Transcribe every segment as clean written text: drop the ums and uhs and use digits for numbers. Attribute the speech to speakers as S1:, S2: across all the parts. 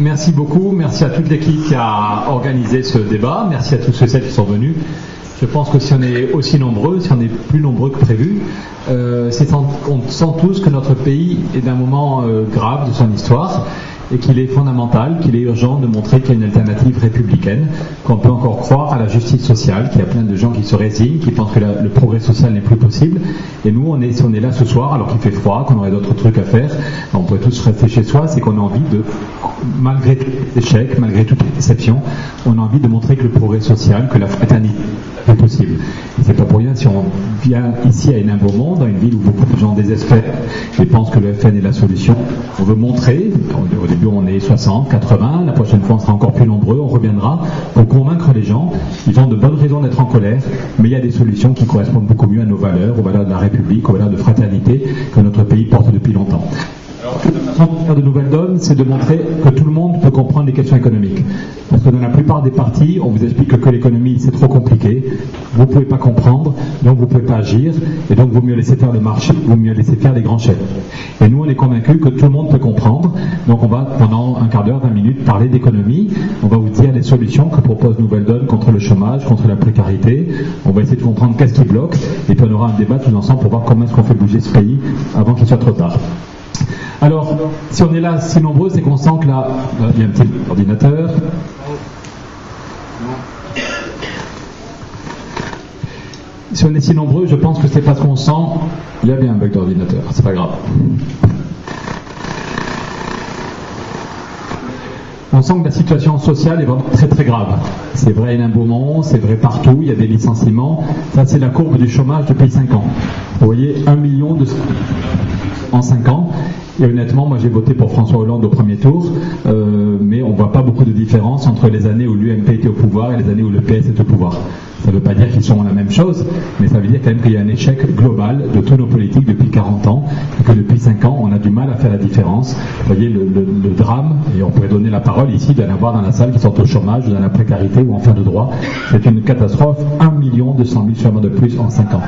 S1: Merci beaucoup, merci à toute l'équipe qui a organisé ce débat, merci à tous ceux et celles qui sont venus. Je pense que si on est aussi nombreux, si on est plus nombreux que prévu, on sent tous que notre pays est d'un moment grave de son histoire et qu'il est fondamental, qu'il est urgent de montrer qu'il y a une alternative républicaine, qu'on peut encore croire à la justice sociale, qu'il y a plein de gens qui se résignent, qui pensent que le progrès social n'est plus possible. Et nous, si on est là ce soir, alors qu'il fait froid, qu'on aurait d'autres trucs à faire, on pourrait tous rester chez soi, c'est qu'on a envie de, malgré tous les échecs, malgré toutes les déceptions, on a envie de montrer que le progrès social, que la fraternité est possible. Et c'est pas pour rien si on vient ici à un beau monde, dans une ville où beaucoup de gens désespèrent et pensent que le FN est la solution. On veut montrer, au début on est 60, 80, la prochaine fois on sera encore plus nombreux, on reviendra pour convaincre les gens. Ils ont de bonnes raisons d'être en colère, mais il y a des solutions qui correspondent beaucoup mieux à nos valeurs, aux valeurs de la République, aux valeurs de fraternité que notre pays porte depuis longtemps. La façon de Nouvelle Donne, c'est de montrer que tout le monde peut comprendre les questions économiques. Parce que dans la plupart des partis, on vous explique que l'économie, c'est trop compliqué, vous ne pouvez pas comprendre, donc vous ne pouvez pas agir, et donc il vaut mieux laisser faire le marché, il vaut mieux laisser faire les grands chefs. Et nous, on est convaincus que tout le monde peut comprendre, donc on va, pendant un quart d'heure, 20 minutes, parler d'économie, on va vous dire les solutions que propose Nouvelle Donne contre le chômage, contre la précarité, on va essayer de comprendre qu'est-ce qui bloque, et puis on aura un débat tous ensemble pour voir comment est-ce qu'on fait bouger ce pays avant qu'il soit trop tard. Alors, si on est là si nombreux, c'est qu'on sent que là, il y a un petit ordinateur. Si on est si nombreux, je pense que c'est parce qu'on sent, il y a bien un bug d'ordinateur, c'est pas grave. On sent que la situation sociale est vraiment très très grave. C'est vrai à Hénin-Beaumont, c'est vrai partout, il y a des licenciements. Ça, c'est la courbe du chômage depuis 5 ans. Vous voyez, 1 million en 5 ans. Et honnêtement, moi j'ai voté pour François Hollande au premier tour, mais on ne voit pas beaucoup de différence entre les années où l'UMP était au pouvoir et les années où le PS est au pouvoir. Ça ne veut pas dire qu'ils sont la même chose, mais ça veut dire quand même qu'il y a un échec global de tous nos politiques depuis 40 ans, et que depuis 5 ans, on a du mal à faire la différence. Vous voyez, le drame, et on pourrait donner la parole ici, d'en avoir dans la salle qui sont au chômage, dans la précarité ou en fin de droit. C'est une catastrophe, 1 200 000 chômeurs de plus en 5 ans.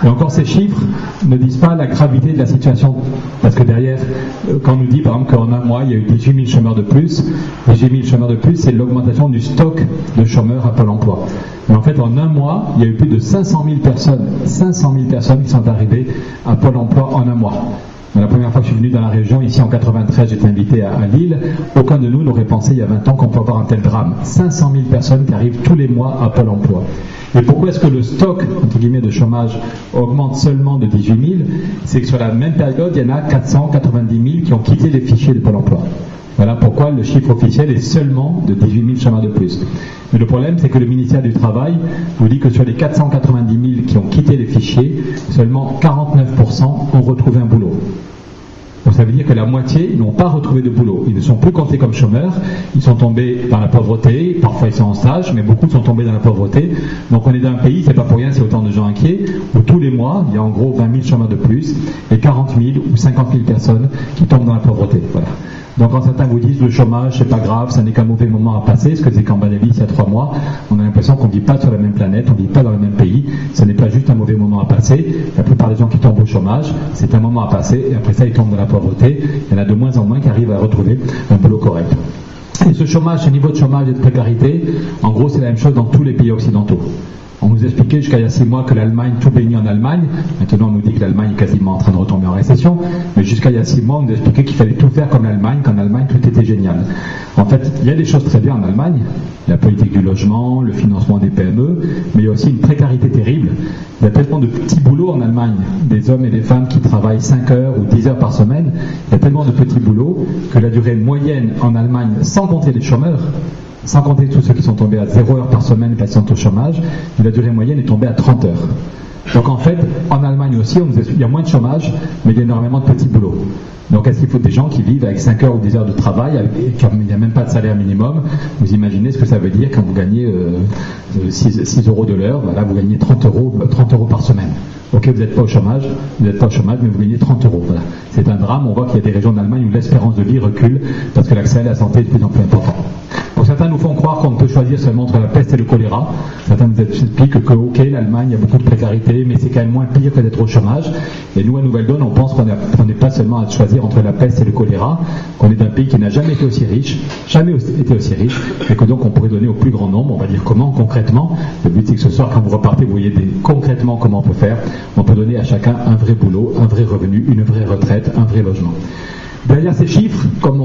S1: Et encore, ces chiffres ne disent pas la gravité de la situation. Parce que derrière, quand on nous dit par exemple qu'en un mois, il y a eu 18 000 chômeurs de plus, 18 000 chômeurs de plus, c'est l'augmentation du stock de chômeurs à Pôle emploi. Mais en fait, en un mois, il y a eu plus de 500 000 personnes qui sont arrivées à Pôle emploi en un mois. La première fois que je suis venu dans la région, ici en 93, j'étais invité à Lille. Aucun de nous n'aurait pensé il y a 20 ans qu'on peut avoir un tel drame. 500 000 personnes qui arrivent tous les mois à Pôle emploi. Et pourquoi est-ce que le stock, entre guillemets, de chômage augmente seulement de 18 000? C'est que sur la même période, il y en a 490 000 qui ont quitté les fichiers de Pôle emploi. Voilà pourquoi le chiffre officiel est seulement de 18 000 chômeurs de plus. Mais le problème, c'est que le ministère du Travail vous dit que sur les 490 000 qui ont quitté les fichiers, seulement 49% ont retrouvé un boulot. Donc ça veut dire que la moitié n'ont pas retrouvé de boulot. Ils ne sont plus comptés comme chômeurs, ils sont tombés dans la pauvreté, parfois ils sont en stage, mais beaucoup sont tombés dans la pauvreté. Donc on est dans un pays, c'est pas pour rien, c'est autant de gens inquiets, où tous les mois, il y a en gros 20 000 chômeurs de plus, et 40 000 ou 50 000 personnes qui tombent dans la pauvreté. Voilà. Donc quand certains vous disent le chômage c'est pas grave, ça n'est qu'un mauvais moment à passer, ce que c'est qu'en Banabis il y a 3 mois, on a l'impression qu'on ne vit pas sur la même planète, on ne vit pas dans le même pays, ce n'est pas juste un mauvais moment à passer. La plupart des gens qui tombent au chômage, c'est un moment à passer et après ça ils tombent dans la pauvreté. Il y en a de moins en moins qui arrivent à retrouver un boulot correct. Et ce chômage, ce niveau de chômage et de précarité, en gros c'est la même chose dans tous les pays occidentaux. On nous expliquait jusqu'à il y a 6 mois que l'Allemagne, tout baignait en Allemagne. Maintenant, on nous dit que l'Allemagne est quasiment en train de retomber en récession. Mais jusqu'à il y a 6 mois, on nous expliquait qu'il fallait tout faire comme l'Allemagne, qu'en Allemagne, tout était génial. En fait, il y a des choses très bien en Allemagne. La politique du logement, le financement des PME, mais il y a aussi une précarité terrible. Il y a tellement de petits boulots en Allemagne, des hommes et des femmes qui travaillent 5 heures ou 10 heures par semaine. Il y a tellement de petits boulots que la durée moyenne en Allemagne, sans compter les chômeurs, sans compter tous ceux qui sont tombés à 0 heure par semaine parce qu'ils sont au chômage, la durée moyenne est tombée à 30 heures. Donc en fait, en Allemagne aussi, il y a moins de chômage, mais il y a énormément de petits boulots. Donc est-ce qu'il faut des gens qui vivent avec 5 heures ou 10 heures de travail, et il n'y a même pas de salaire minimum? Vous imaginez ce que ça veut dire quand vous gagnez 6 euros de l'heure, voilà, vous gagnez 30 euros par semaine. Ok, vous n'êtes pas au chômage, mais vous gagnez 30 euros. Voilà. C'est un drame, on voit qu'il y a des régions d'Allemagne où l'espérance de vie recule parce que l'accès à la santé est de plus en plus important. Pour certains nous font croire qu'on peut choisir seulement entre la peste et le choléra. Certains nous expliquent que, ok, l'Allemagne, il y a beaucoup de précarité, mais c'est quand même moins pire que d'être au chômage. Et nous, à Nouvelle-Donne, on pense qu'on n'est pas seulement à choisir entre la peste et le choléra, qu'on est un pays qui n'a jamais été aussi riche, et que donc on pourrait donner au plus grand nombre. On va dire comment, concrètement. Le but, c'est que ce soir, quand vous repartez, vous voyez concrètement comment on peut faire. On peut donner à chacun un vrai boulot, un vrai revenu, une vraie retraite, un vrai logement. Derrière ces chiffres, comme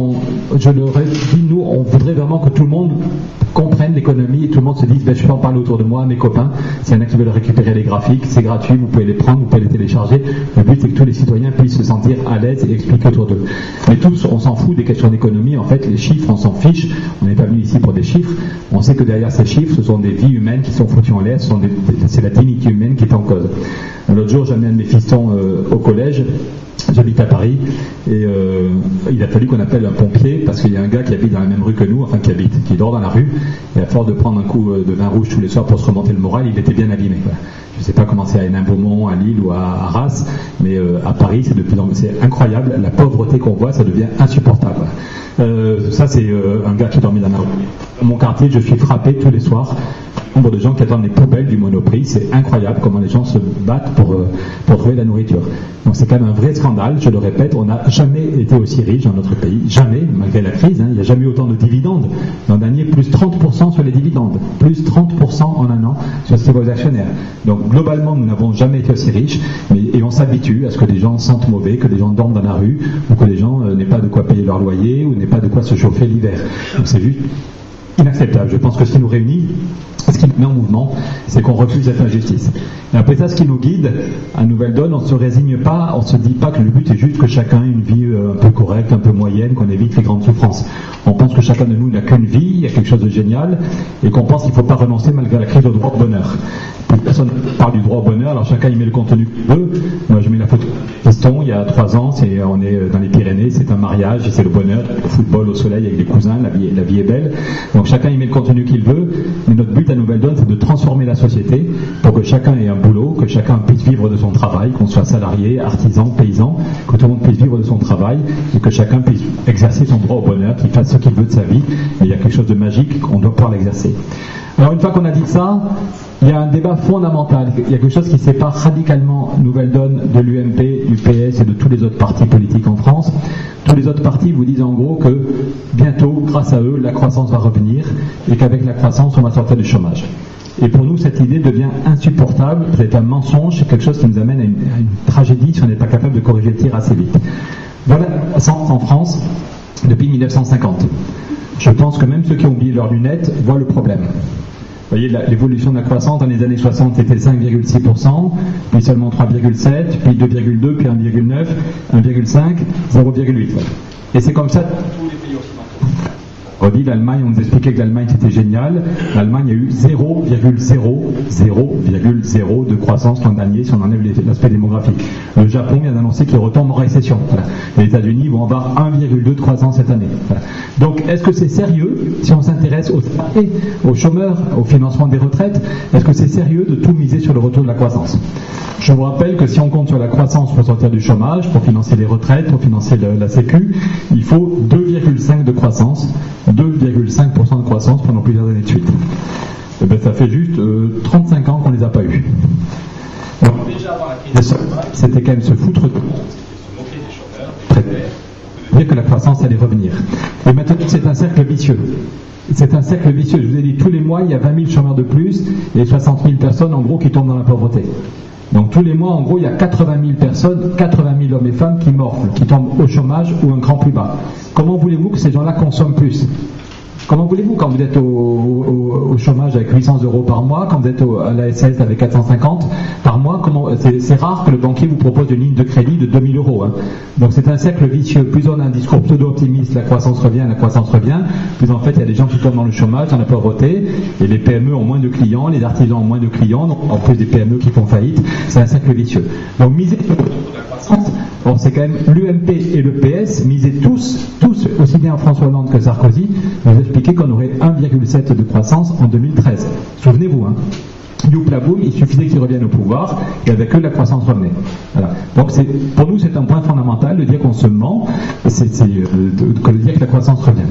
S1: je le dis, nous, on voudrait vraiment que tout le monde comprenne l'économie et tout le monde se dise, je peux en parler autour de moi, mes copains. S'il y en a qui veulent récupérer les graphiques, c'est gratuit, vous pouvez les prendre, vous pouvez les télécharger. Le but, c'est que tous les citoyens puissent se sentir à l'aise et expliquer autour d'eux. Mais tous, on s'en fout des questions d'économie. En fait, les chiffres, on s'en fiche. On n'est pas venu ici pour des chiffres. On sait que derrière ces chiffres, ce sont des vies humaines qui sont foutues en l'air. C'est la dignité humaine qui est en cause. L'autre jour, j'amenais un de mes fistons au collège. J'habite à Paris et il a fallu qu'on appelle un pompier parce qu'il y a un gars qui habite dans la même rue que nous, enfin qui dort dans la rue, et à force de prendre un coup de vin rouge tous les soirs pour se remonter le moral, il était bien abîmé. Je ne sais pas comment c'est à Hénin-Beaumont, à Lille ou à Arras, mais à Paris c'est incroyable, la pauvreté qu'on voit, ça devient insupportable. Ça c'est un gars qui dormait dans la rue. Dans mon quartier, je suis frappé tous les soirs. Le nombre de gens qui attendent les poubelles du Monoprix, c'est incroyable comment les gens se battent pour trouver la nourriture. Donc c'est quand même un vrai scandale, je le répète, on n'a jamais été aussi riche dans notre pays, jamais, malgré la crise, il n'y a jamais eu autant de dividendes. L'an dernier, plus 30% sur les dividendes, plus 30% en un an sur ces actionnaires. Donc globalement, nous n'avons jamais été aussi riches, et on s'habitue à ce que les gens sentent mauvais, que les gens dorment dans la rue, ou que les gens n'aient pas de quoi payer leur loyer, ou n'aient pas de quoi se chauffer l'hiver. Donc c'est juste inacceptable. Je pense que ce qui nous réunit, ce qui nous met en mouvement, c'est qu'on refuse cette injustice. Et après ça, ce qui nous guide, à Nouvelle-Donne, on ne se résigne pas, on ne se dit pas que le but est juste que chacun ait une vie un peu correcte, un peu moyenne, qu'on évite les grandes souffrances. On pense que chacun de nous n'a qu'une vie, il y a quelque chose de génial, et qu'on pense qu'il ne faut pas renoncer malgré la crise au droit au bonheur. Personne ne parle du droit au bonheur, alors chacun y met le contenu qu'il veut. Moi, je mets la photo de piston, il y a 3 ans, on est dans les Pyrénées, c'est un mariage, c'est le bonheur, le football au soleil avec des cousins, la vie est belle. Donc chacun y met le contenu qu'il veut, mais notre but à Nouvelle-Donne, c'est de transformer la société pour que chacun ait un boulot, que chacun puisse vivre de son travail, qu'on soit salarié, artisan, paysan, que tout le monde puisse vivre de son travail et que chacun puisse exercer son droit au bonheur, qu'il fasse ce qu'il veut de sa vie. Et il y a quelque chose de magique, on doit pouvoir l'exercer. Alors une fois qu'on a dit ça, il y a un débat fondamental, il y a quelque chose qui sépare radicalement Nouvelle-Donne de l'UMP, du PS et de tous les autres partis politiques en France. Tous les autres partis vous disent en gros que bientôt, grâce à eux, la croissance va revenir et qu'avec la croissance, on va sortir du chômage. Et pour nous, cette idée devient insupportable, c'est un mensonge, c'est quelque chose qui nous amène à une tragédie si on n'est pas capable de corriger le tir assez vite. Voilà la croissance en France depuis 1950. Je pense que même ceux qui ont oublié leurs lunettes voient le problème. Vous voyez, l'évolution de la croissance dans les années 60 c'était 5,6%, puis seulement 3,7%, puis 2,2%, puis 1,9%, 1,5%, 0,8%. Et c'est comme ça dans tous les pays occidentaux. On dit l'Allemagne, on nous expliquait que l'Allemagne c'était génial. L'Allemagne a eu 0,0 de croissance l'an dernier si on enlève l'aspect démographique. Le Japon vient d'annoncer qu'il retombe en récession. Voilà. Les États-Unis vont avoir 1,2 de croissance cette année. Voilà. Donc est-ce que c'est sérieux si on s'intéresse aux salariés, aux chômeurs, au financement des retraites? Est-ce que c'est sérieux de tout miser sur le retour de la croissance? Je vous rappelle que si on compte sur la croissance pour sortir du chômage, pour financer les retraites, pour financer la Sécu, il faut 2,5 de croissance. 2,5% de croissance pendant plusieurs années de suite. Et bien, ça fait juste 35 ans qu'on ne les a pas eus. Donc, déjà avant la crise, c'était quand même se foutre de monde, c'était se moquer des chômeurs, très bien, dire que la croissance allait revenir. Et maintenant, c'est un cercle vicieux. C'est un cercle vicieux. Je vous ai dit, tous les mois, il y a 20 000 chômeurs de plus et 60 000 personnes, en gros, qui tombent dans la pauvreté. Donc tous les mois, en gros, il y a 80 000 personnes, 80 000 hommes et femmes qui morflent, qui tombent au chômage ou un cran plus bas. Comment voulez-vous que ces gens-là consomment plus? Comment voulez-vous, quand vous êtes au chômage avec 800 € par mois, quand vous êtes à la SAS avec 450 par mois, c'est rare que le banquier vous propose une ligne de crédit de 2000 €. Hein. Donc c'est un cercle vicieux. Plus on a un discours pseudo-optimiste, la croissance revient, plus en fait il y a des gens qui tombent dans le chômage, dans la pauvreté, et les PME ont moins de clients, les artisans ont moins de clients, donc en plus des PME qui font faillite, c'est un cercle vicieux. Donc miser sur la croissance, bon, c'est quand même l'UMP et le PS, miser tous, aussi bien François Hollande que Sarkozy, nous expliquer qu'on aurait 1,7 de croissance en 2013. Souvenez-vous, hein. Youp la boum, il suffisait qu'ils reviennent au pouvoir et avec eux la croissance revenait. Voilà. Donc pour nous c'est un point fondamental de dire qu'on se ment, de dire que la croissance revient.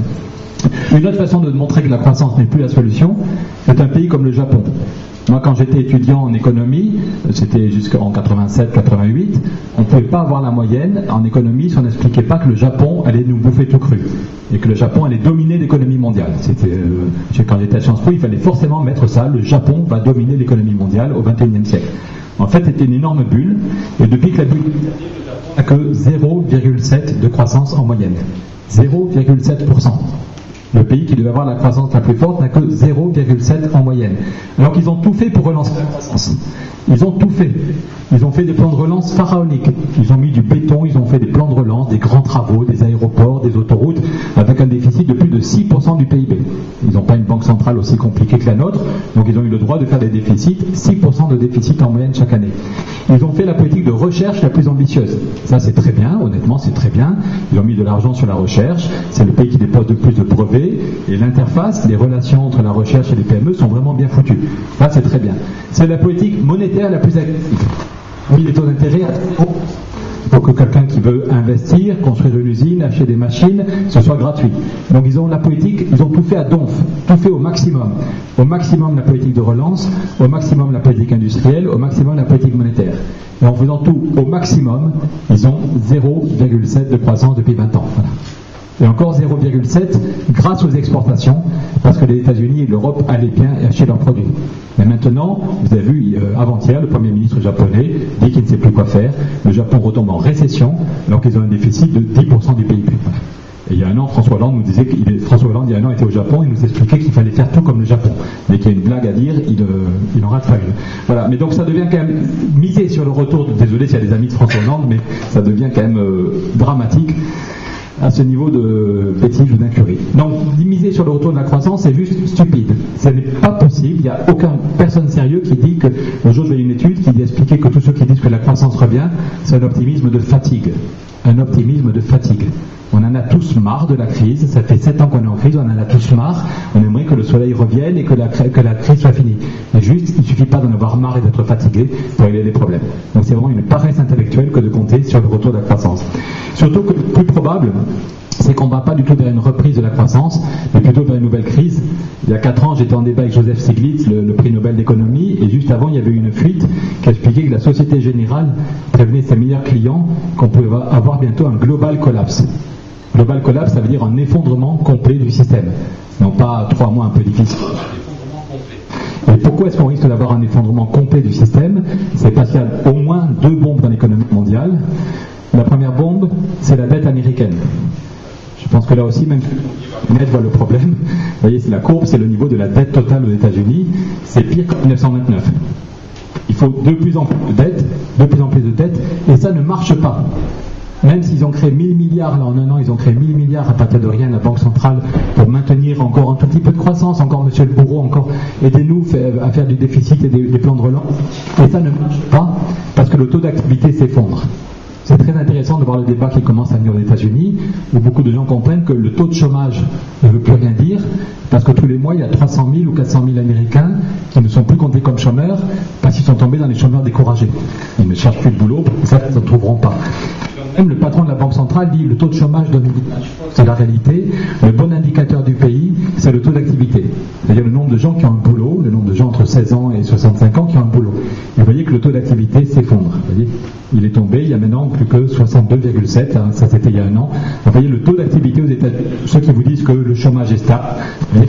S1: Une autre façon de montrer que la croissance n'est plus la solution, c'est un pays comme le Japon. Moi, quand j'étais étudiant en économie, c'était jusqu'en 87-88, on ne pouvait pas avoir la moyenne en économie si on n'expliquait pas que le Japon allait nous bouffer tout cru et que le Japon allait dominer l'économie mondiale. Quand j'étais à Sciences Po, il fallait forcément mettre ça, le Japon va dominer l'économie mondiale au XXIe siècle. En fait, c'était une énorme bulle, et depuis que la bulle n'a que 0,7 de croissance en moyenne. 0,7%. Le pays qui devait avoir la croissance la plus forte n'a que 0,7 en moyenne. Alors qu'ils ont tout fait pour relancer la croissance. Ils ont tout fait. Ils ont fait des plans de relance pharaoniques. Ils ont mis du béton, ils ont fait des plans de relance, des grands travaux, des aéroports, des autoroutes, avec un déficit de plus de 6% du PIB. Ils n'ont pas une banque centrale aussi compliquée que la nôtre, donc ils ont eu le droit de faire des déficits, 6% de déficit en moyenne chaque année. Ils ont fait la politique de recherche la plus ambitieuse. Ça, c'est très bien, honnêtement, c'est très bien. Ils ont mis de l'argent sur la recherche. C'est le pays qui dépose le plus de brevets. Et l'interface, les relations entre la recherche et les PME sont vraiment bien foutues. Ça, c'est très bien. C'est la politique monétaire la plus agressive. Mis les taux d'intérêt à pour que quelqu'un qui veut investir, construire une usine, acheter des machines, ce soit gratuit. Donc ils ont la politique, ils ont tout fait à donf, tout fait au maximum. Au maximum la politique de relance, au maximum la politique industrielle, au maximum la politique monétaire. Et en faisant tout au maximum, ils ont 0,7 de croissance depuis 20 ans. Voilà. Et encore 0,7 grâce aux exportations, parce que les États-Unis et l'Europe allaient bien acheter leurs produits. Mais maintenant, vous avez vu, avant-hier, le Premier ministre japonais dit qu'il ne sait plus quoi faire. Le Japon retombe en récession, alors qu'ils ont un déficit de 10% du PIB. Voilà. Et il y a un an, François Hollande nous disait François Hollande, il y a un an, était au Japon, il nous expliquait qu'il fallait faire tout comme le Japon. Dès qu'il y a une blague à dire, il en rate pas une. Voilà. Mais donc ça devient quand même miser sur le retour, désolé s'il y a des amis de François Hollande, mais ça devient quand même dramatique à ce niveau de bêtise ou d'incurie. Donc, miser sur le retour de la croissance, c'est juste stupide. Ce n'est pas possible. Il n'y a aucun personne sérieux qui dit que, le jour j'ai une étude qui expliquait que tous ceux qui disent que la croissance revient, c'est un optimisme de fatigue. Un optimisme de fatigue. On en a tous marre de la crise, ça fait 7 ans qu'on est en crise, on en a tous marre, on aimerait que le soleil revienne et que la crise soit finie. Mais juste, il ne suffit pas d'en avoir marre et d'être fatigué pour régler les problèmes. Donc c'est vraiment une paresse intellectuelle que de compter sur le retour de la croissance. Surtout que le plus probable, c'est qu'on ne va pas du tout vers une reprise de la croissance, mais plutôt vers une nouvelle crise. Il y a 4 ans, j'étais en débat avec Joseph Stiglitz, le prix Nobel d'économie, et juste avant, il y avait eu une fuite qui expliquait que la Société Générale prévenait ses meilleurs clients qu'on pouvait avoir bientôt un global collapse. Global collapse, ça veut dire un effondrement complet du système. Non pas 3 mois un peu difficiles. Et pourquoi est-ce qu'on risque d'avoir un effondrement complet du système? C'est parce qu'il y a au moins 2 bombes dans l'économie mondiale. La première bombe, c'est la dette américaine. Je pense que là aussi, même Net voit le problème. Vous voyez, c'est la courbe, c'est le niveau de la dette totale aux États-Unis. C'est pire qu'en 1929. Il faut de plus en plus de dettes, et ça ne marche pas. Même s'ils ont créé 1000 milliards, là en un an, ils ont créé 1000 milliards à partir de rien, la Banque centrale, pour maintenir encore un tout petit peu de croissance, encore monsieur le bourreau, encore aidez-nous à faire du déficit et des plans de relance. Et ça ne marche pas parce que le taux d'activité s'effondre. C'est très intéressant de voir le débat qui commence à venir aux États-Unis, où beaucoup de gens comprennent que le taux de chômage ne veut plus rien dire, parce que tous les mois, il y a 300 000 ou 400 000 Américains qui ne sont plus comptés comme chômeurs, parce qu'ils sont tombés dans les chômeurs découragés. Ils ne cherchent plus de boulot, ça, ils n'en trouveront pas. Même le patron de la Banque centrale dit le taux de chômage donne une image. C'est la réalité. Le bon indicateur du pays, c'est le taux d'activité. C'est-à-dire le nombre de gens qui ont un boulot, le nombre de gens entre 16 ans et 65 ans qui ont un boulot. Et vous voyez que le taux d'activité s'effondre. Vous voyez, il est tombé, il y a maintenant plus que 62,7, hein, ça c'était il y a un an. Vous voyez le taux d'activité aux États-Unis. Ceux qui vous disent que le chômage est stable, le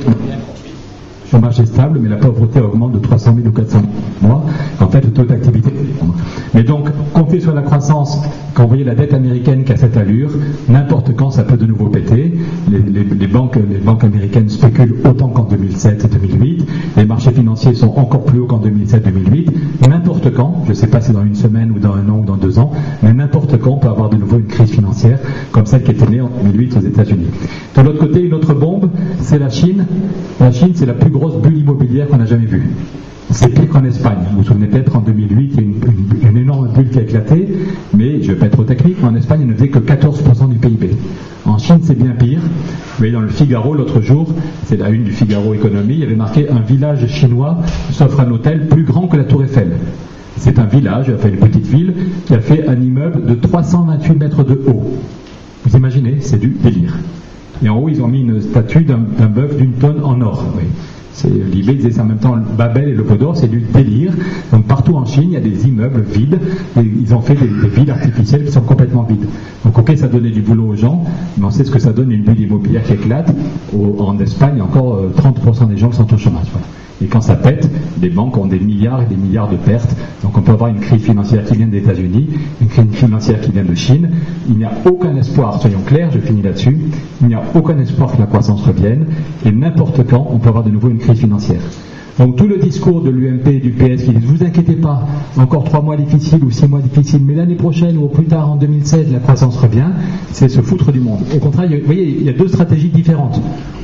S1: chômage est stable, mais la pauvreté augmente de 300 000 ou 400 000 par mois. En fait, le taux d'activité s'effondre. Mais donc, compter sur la croissance, quand vous voyez la dette américaine qui a cette allure, n'importe quand ça peut de nouveau péter. Les banques américaines spéculent autant qu'en 2007 et 2008. Les marchés financiers sont encore plus hauts qu'en 2007-2008. N'importe quand, je ne sais pas si dans une semaine ou dans un an ou dans 2 ans, mais n'importe quand on peut avoir de nouveau une crise financière comme celle qui était née en 2008 aux États-Unis. De l'autre côté, une autre bombe, c'est la Chine. La Chine, c'est la plus grosse bulle immobilière qu'on a jamais vue. C'est pire qu'en Espagne. Vous vous souvenez peut-être, en 2008, il y a une énorme bulle qui a éclaté, mais je ne vais pas être trop technique, mais en Espagne, il ne faisait que 14% du PIB. En Chine, c'est bien pire. Vous voyez, dans le Figaro, l'autre jour, c'est la une du Figaro Économie, il y avait marqué « Un village chinois s'offre un hôtel plus grand que la Tour Eiffel ». C'est un village, enfin une petite ville, qui a fait un immeuble de 328 mètres de haut. Vous imaginez, c'est du délire. et en haut ils ont mis une statue d'un bœuf d'une tonne en or. Oui. L'IB disait ça en même temps, Babel et le pot d'or, c'est du délire. Donc partout en Chine, il y a des immeubles vides, et ils ont fait des villes artificielles qui sont complètement vides. Donc ok, ça donnait du boulot aux gens, mais on sait ce que ça donne, une bulle immobilière qui éclate. En Espagne, il y a encore 30% des gens qui sont au chômage. Voilà. Et quand ça pète, les banques ont des milliards et des milliards de pertes. Donc on peut avoir une crise financière qui vient des États-Unis, une crise financière qui vient de Chine. Il n'y a aucun espoir, soyons clairs, je finis là-dessus, il n'y a aucun espoir que la croissance revienne, et n'importe quand, on peut avoir de nouveau une crise financière. Donc tout le discours de l'UMP et du PS qui dit « vous inquiétez pas, encore 3 mois difficiles ou 6 mois difficiles, mais l'année prochaine ou plus tard en 2016, la croissance revient », c'est se foutre du monde. Au contraire, vous voyez, il y a 2 stratégies différentes.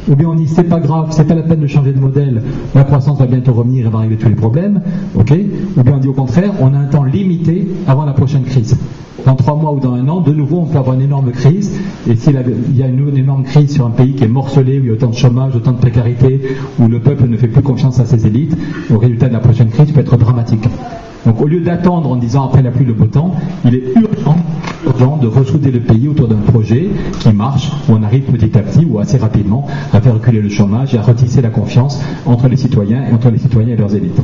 S1: Ou bien on dit « c'est pas grave, c'est pas la peine de changer de modèle, la croissance va bientôt revenir et va régler tous les problèmes », ok. Ou bien on dit au contraire « on a un temps limité avant la prochaine crise ». Dans 3 mois ou dans 1 an, de nouveau, on peut avoir une énorme crise. Et s'il y a une énorme crise sur un pays qui est morcelé, où il y a autant de chômage, autant de précarité, où le peuple ne fait plus confiance à ses élites, le résultat de la prochaine crise peut être dramatique. Donc au lieu d'attendre en disant après la pluie le beau temps, il est urgent de ressouder le pays autour d'un projet qui marche, où on arrive petit à petit ou assez rapidement à faire reculer le chômage et à retisser la confiance entre les citoyens et leurs élites.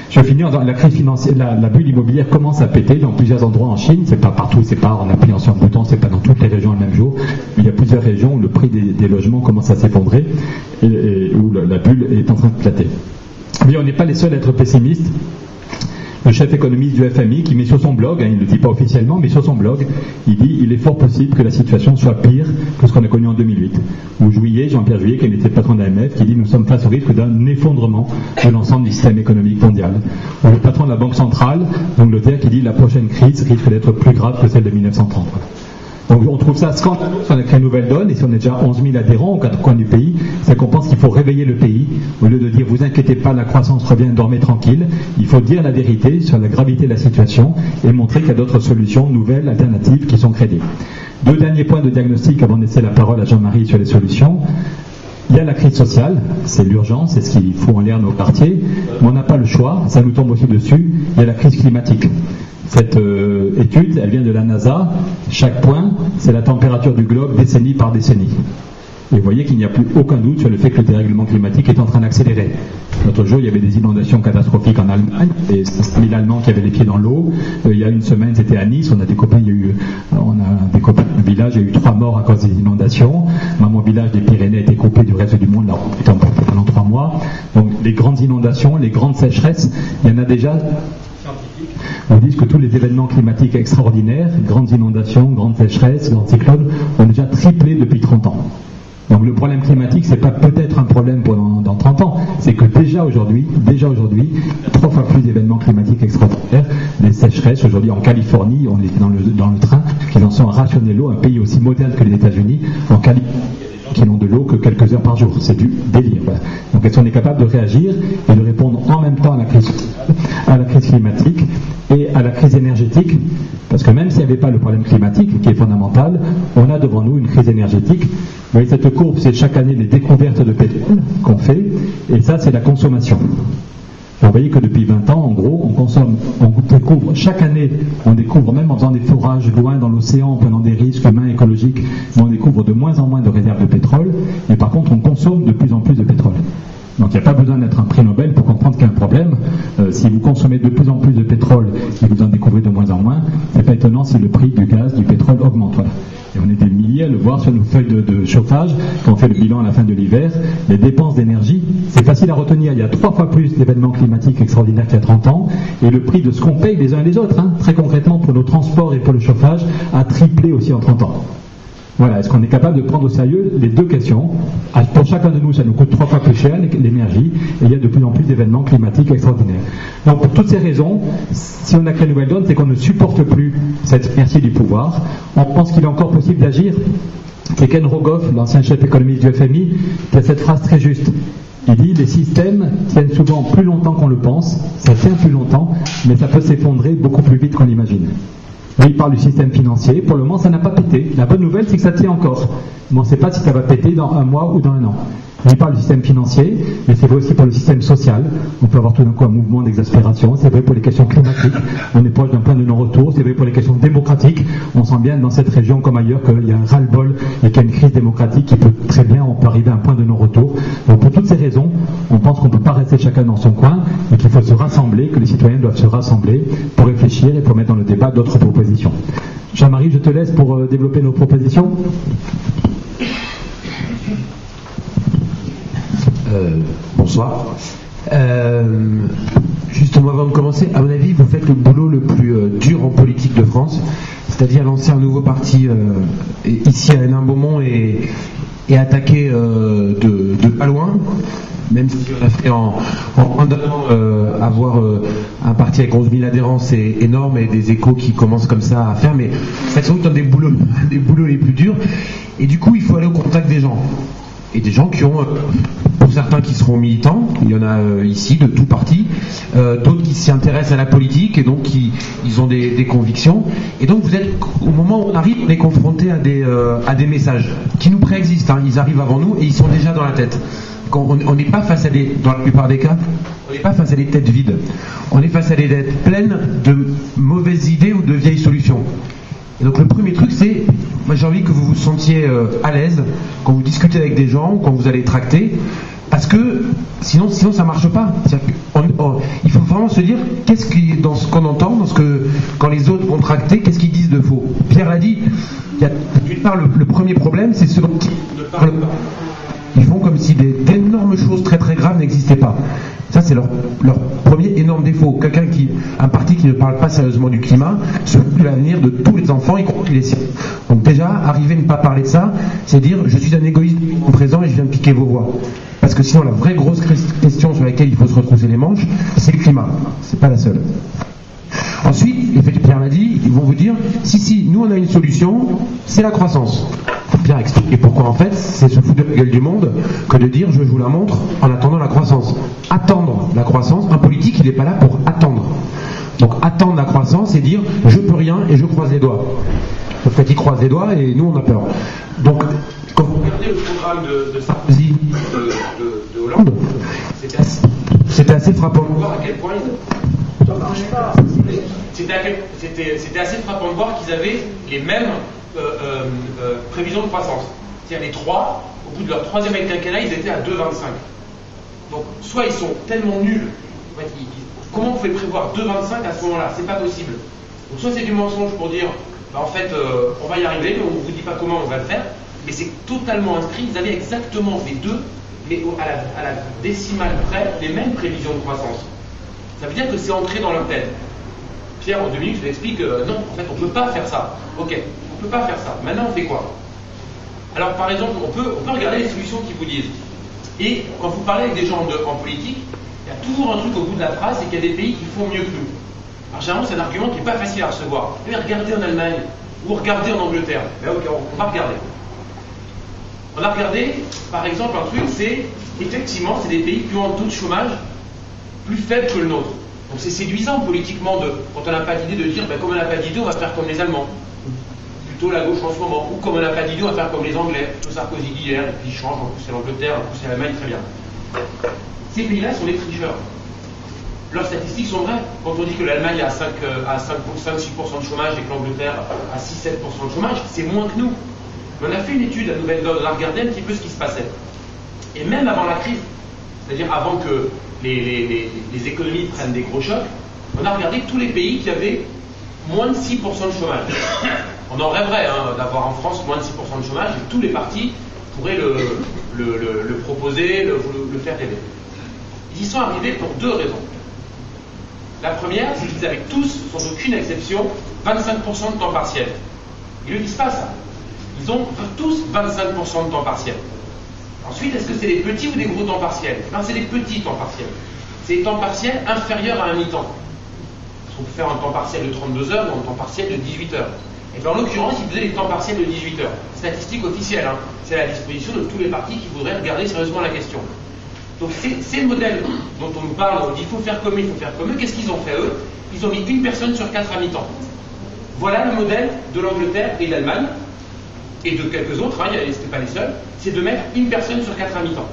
S1: Je vais finir dans la crise financière, la bulle immobilière commence à péter dans plusieurs endroits en Chine, c'est pas partout, c'est pas en appuyant sur un bouton, c'est pas dans toutes les régions le même jour, mais il y a plusieurs régions où le prix des logements commence à s'effondrer et où la bulle est en train de éclater. Mais on n'est pas les seuls à être pessimistes. Le chef économiste du FMI qui met sur son blog, il ne le dit pas officiellement, mais sur son blog, il dit il est fort possible que la situation soit pire que ce qu'on a connu en 2008. Ou Jean-Pierre Juillet, qui était le patron de l'AMF, qui dit nous sommes face au risque d'un effondrement de l'ensemble du système économique mondial. Ou le patron de la Banque centrale d'Angleterre qui dit la prochaine crise risque d'être plus grave que celle de 1930. Donc on trouve ça scandaleux si on a créé une nouvelle donne, et si on est déjà 11 000 adhérents aux 4 coins du pays, c'est qu'on pense qu'il faut réveiller le pays, au lieu de dire vous inquiétez pas, la croissance revient, dormez tranquille. Il faut dire la vérité sur la gravité de la situation et montrer qu'il y a d'autres solutions, nouvelles, alternatives qui sont crédibles. 2 derniers points de diagnostic avant de laisser la parole à Jean-Marie sur les solutions. Il y a la crise sociale, c'est l'urgence, c'est ce qu'il faut en l'air nos quartiers, mais on n'a pas le choix, ça nous tombe aussi dessus, il y a la crise climatique. Cette étude, elle vient de la NASA. Chaque point, c'est la température du globe décennie par décennie. Et vous voyez qu'il n'y a plus aucun doute sur le fait que le dérèglement climatique est en train d'accélérer. L'autre jour, il y avait des inondations catastrophiques en Allemagne, et 5 000 Allemands qui avaient les pieds dans l'eau. Il y a une semaine, c'était à Nice, on a des copains du village, il y a eu 3 morts à cause des inondations. Mon village des Pyrénées a été coupé du reste du monde, là, pendant 3 mois. Donc les grandes inondations, les grandes sécheresses, il y en a déjà. On dit que tous les événements climatiques extraordinaires, grandes inondations, grandes sécheresses, grands cyclones, ont déjà triplé depuis 30 ans. Donc le problème climatique, c'est pas peut-être un problème dans 30 ans, c'est que déjà aujourd'hui, 3 fois plus d'événements climatiques extraordinaires, des sécheresses. Aujourd'hui en Californie, on est dans le train, qu'ils en sont à rationner l'eau, un pays aussi moderne que les États-Unis. En Californie, qui n'ont de l'eau que quelques heures par jour. C'est du délire. Voilà. Donc est-ce qu'on est capable de réagir et de répondre en même temps à la crise climatique et à la crise énergétique? Parce que même s'il n'y avait pas le problème climatique, qui est fondamental, on a devant nous une crise énergétique. Vous voyez, cette courbe, c'est chaque année les découvertes de pétrole qu'on fait, et ça, c'est la consommation. Vous voyez que depuis 20 ans, en gros, on découvre, chaque année, on découvre, même en faisant des forages loin dans l'océan, en prenant des risques humains, écologiques, mais on découvre de moins en moins de réserves de pétrole, et par contre, on consomme de plus en plus de pétrole. Donc il n'y a pas besoin d'être un prix Nobel pour comprendre qu'il y a un problème. Si vous consommez de plus en plus de pétrole et vous en découvrez de moins en moins, c'est pas étonnant si le prix du gaz, du pétrole augmente. Voilà. Et on est des milliers à le voir sur nos feuilles de chauffage, quand on fait le bilan à la fin de l'hiver. Les dépenses d'énergie, c'est facile à retenir. Il y a 3 fois plus d'événements climatiques extraordinaires qu'il y a 30 ans, et le prix de ce qu'on paye les uns et les autres, très concrètement pour nos transports et pour le chauffage, a triplé aussi en 30 ans. Voilà, est-ce qu'on est capable de prendre au sérieux les 2 questions? Pour chacun de nous, ça nous coûte 3 fois plus cher l'énergie, et il y a de plus en plus d'événements climatiques extraordinaires. Donc pour toutes ces raisons, si on a créé une nouvelle donne, c'est qu'on ne supporte plus cette inertie du pouvoir. On pense qu'il est encore possible d'agir. C'est Ken Rogoff, l'ancien chef économiste du FMI, qui a cette phrase très juste. Il dit, les systèmes tiennent souvent plus longtemps qu'on le pense, ça tient plus longtemps, mais ça peut s'effondrer beaucoup plus vite qu'on l'imagine. Oui, il parle du système financier. Pour le moment, ça n'a pas pété. La bonne nouvelle, c'est que ça tient encore. Mais on ne sait pas si ça va péter dans 1 mois ou dans 1 an. On y parle du système financier, mais c'est vrai aussi pour le système social. On peut avoir tout d'un coup un mouvement d'exaspération. C'est vrai pour les questions climatiques. On est proche d'un point de non-retour. C'est vrai pour les questions démocratiques. On sent bien dans cette région comme ailleurs qu'il y a un ras-le-bol et qu'il y a une crise démocratique qui peut très bien, on peut arriver à un point de non-retour. Donc pour toutes ces raisons, on pense qu'on ne peut pas rester chacun dans son coin et qu'il faut se rassembler, que les citoyens doivent se rassembler pour réfléchir et pour mettre dans le débat d'autres propositions. Jean-Marie, je te laisse pour développer nos propositions.
S2: Bonsoir. Justement, avant de commencer, à mon avis, vous faites le boulot le plus dur en politique de France, c'est-à-dire lancer un nouveau parti ici à Hénin-Beaumont et attaquer de pas loin, même si on a fait en un an avoir un parti avec 11 000 adhérents, c'est énorme, et des échos qui commencent comme ça à faire, mais vous faites sans doute un des boulots les plus durs, et du coup, il faut aller au contact des gens. Et des gens qui ont, pour certains qui seront militants, il y en a ici de tout parti, d'autres qui s'y intéressent à la politique et donc ils ont des convictions. Et donc vous êtes, au moment où on arrive, on est confronté à des messages qui nous préexistent, hein. Ils arrivent avant nous et ils sont déjà dans la tête. On n'est pas face à dans la plupart des cas, on n'est pas face à des têtes vides. On est face à des têtes pleines de mauvaises idées ou de vieilles solutions. Et donc le premier truc, c'est, moi j'ai envie que vous vous sentiez à l'aise quand vous discutez avec des gens ou quand vous allez tracter, parce que sinon ça marche pas. Il faut vraiment se dire qu'est-ce qui, dans ce qu'on entend, quand les autres vont tracter, qu'est-ce qu'ils disent de faux. Pierre l'a dit, d'une part le premier problème, c'est ce dont ils ne parlent pas. Ils font comme si d'énormes choses très très graves n'existaient pas. Ça, c'est leur premier énorme défaut. Un parti qui ne parle pas sérieusement du climat se fout de l'avenir de tous les enfants, y compris les siens. Donc déjà, arriver à ne pas parler de ça, c'est dire je suis un égoïste en présent et je viens de piquer vos voix. Parce que sinon, la vraie grosse question sur laquelle il faut se retrousser les manches, c'est le climat. C'est pas la seule. Ensuite, et Pierre l'a dit, ils vont vous dire si, nous on a une solution, c'est la croissance. Pierre explique pourquoi en fait c'est se foutre de la gueule du monde que de dire je vous la montre en attendant la croissance. Attendre la croissance, un politique il n'est pas là pour attendre. Donc attendre la croissance et dire je peux rien et je croise les doigts. Sauf qu'il croise les doigts et nous on a peur. Donc quand vous regardez le programme de Sarkozy, de Hollande, c'était assez frappant de voir à quel point c'était assez frappant de voir qu'ils avaient les mêmes prévisions de croissance. C'est-à-dire les trois, au bout de leur troisième quinquennat, ils étaient à 2,25. Donc soit ils sont tellement nuls, en fait, comment on fait prévoir 2,25 à ce moment-là? C'est pas possible. Donc soit c'est du mensonge pour dire en fait on va y arriver, mais on ne vous dit pas comment on va le faire, mais c'est totalement inscrit. Ils avaient exactement les deux, mais à la décimale près, les mêmes prévisions de croissance. Ça veut dire que c'est ancré dans leur tête. Pierre, en 2 minutes, je l'explique, non, en fait, on ne peut pas faire ça. Ok, on ne peut pas faire ça. Maintenant, on fait quoi? Alors, par exemple, on peut regarder les solutions qu'ils vous disent. Et quand vous parlez avec des gens en politique, il y a toujours un truc au bout de la phrase, c'est qu'il y a des pays qui font mieux que nous. Alors, généralement, c'est un argument qui n'est pas facile à recevoir. Mais regardez en Allemagne, ou regardez en Angleterre. Ben, ok, on va regarder. On a regardé, par exemple, un truc, c'est, effectivement, c'est des pays qui ont un taux de chômage plus faible que le nôtre. Donc c'est séduisant politiquement, quand on n'a pas d'idée, de dire comme on n'a pas d'idée, on va faire comme les Allemands. Plutôt la gauche en ce moment. Ou comme on n'a pas d'idée, on va faire comme les Anglais. Tout Sarkozy d'hier, et puis il change, en plus c'est l'Angleterre, en plus c'est l'Allemagne, très bien. Ces pays-là sont des tricheurs. Leurs statistiques sont vraies. Quand on dit que l'Allemagne a 5-6% de chômage et que l'Angleterre a 6-7% de chômage, c'est moins que nous. Mais on a fait une étude à Nouvelle-Zélande, on a regardé un petit peu ce qui se passait. Et même avant la crise, c'est-à-dire avant que les économies prennent des gros chocs, on a regardé tous les pays qui avaient moins de 6% de chômage. On en rêverait d'avoir en France moins de 6% de chômage, et tous les partis pourraient le proposer, le faire rêver. Ils y sont arrivés pour 2 raisons. La première, c'est qu'ils avaient tous, sans aucune exception, 25% de temps partiel. Ils ne le disent pas ça. Ils ont tous 25% de temps partiel. Ensuite, est-ce que c'est des petits ou des gros temps partiels? C'est des petits temps partiels. C'est des temps partiels inférieurs à un mi-temps. On peut faire un temps partiel de 32 heures ou un temps partiel de 18 heures. Et bien en l'occurrence, ils faisaient des temps partiels de 18 heures. Statistique officielle, c'est à la disposition de tous les partis qui voudraient regarder sérieusement la question. Donc c'est le modèle dont on nous parle, on dit il faut faire comme eux, il faut faire comme eux. Qu'est-ce qu'ils ont fait eux? Ils ont mis une personne sur 4 à mi-temps. Voilà le modèle de l'Angleterre et de l'Allemagne, et de quelques autres, c'était pas les seuls, c'est de mettre une personne sur 4 à mi-temps.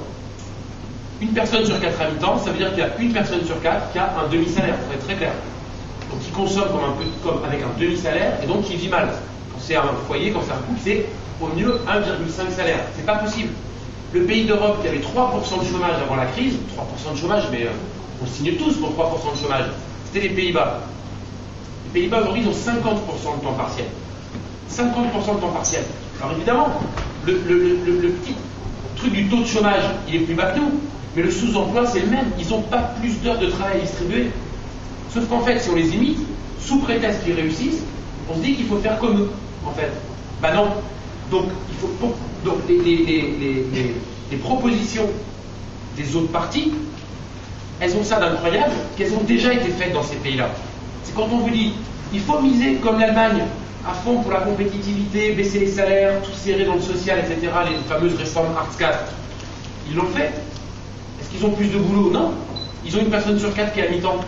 S2: Une personne sur 4 habitants, ça veut dire qu'il y a une personne sur 4 qui a un demi-salaire, pour être très clair. Donc qui consomme comme avec un demi-salaire et donc qui vit mal. Quand c'est un foyer, quand c'est un couple, c'est au mieux 1,5 salaire. C'est pas possible. Le pays d'Europe qui avait 3% de chômage avant la crise, 3% de chômage, mais on signe tous pour 3% de chômage, c'était les Pays-Bas. Les Pays-Bas aujourd'hui ils ont 50% de temps partiel. 50% de temps partiel. Alors évidemment, le petit truc du taux de chômage, il est plus bas que nous, mais le sous-emploi c'est le même. Ils n'ont pas plus d'heures de travail distribuées. Sauf qu'en fait, si on les imite, sous prétexte qu'ils réussissent, on se dit qu'il faut faire comme eux, en fait. Ben non. Donc, les propositions des autres partis, elles ont ça d'incroyable, qu'elles ont déjà été faites dans ces pays-là. C'est quand on vous dit, il faut miser comme l'Allemagne, à fond pour la compétitivité, baisser les salaires, tout serrer dans le social, etc., les fameuses réformes Hartz IV. Ils l'ont fait. Est-ce qu'ils ont plus de boulot? Non. Ils ont une personne sur 4 qui est à mi-temps.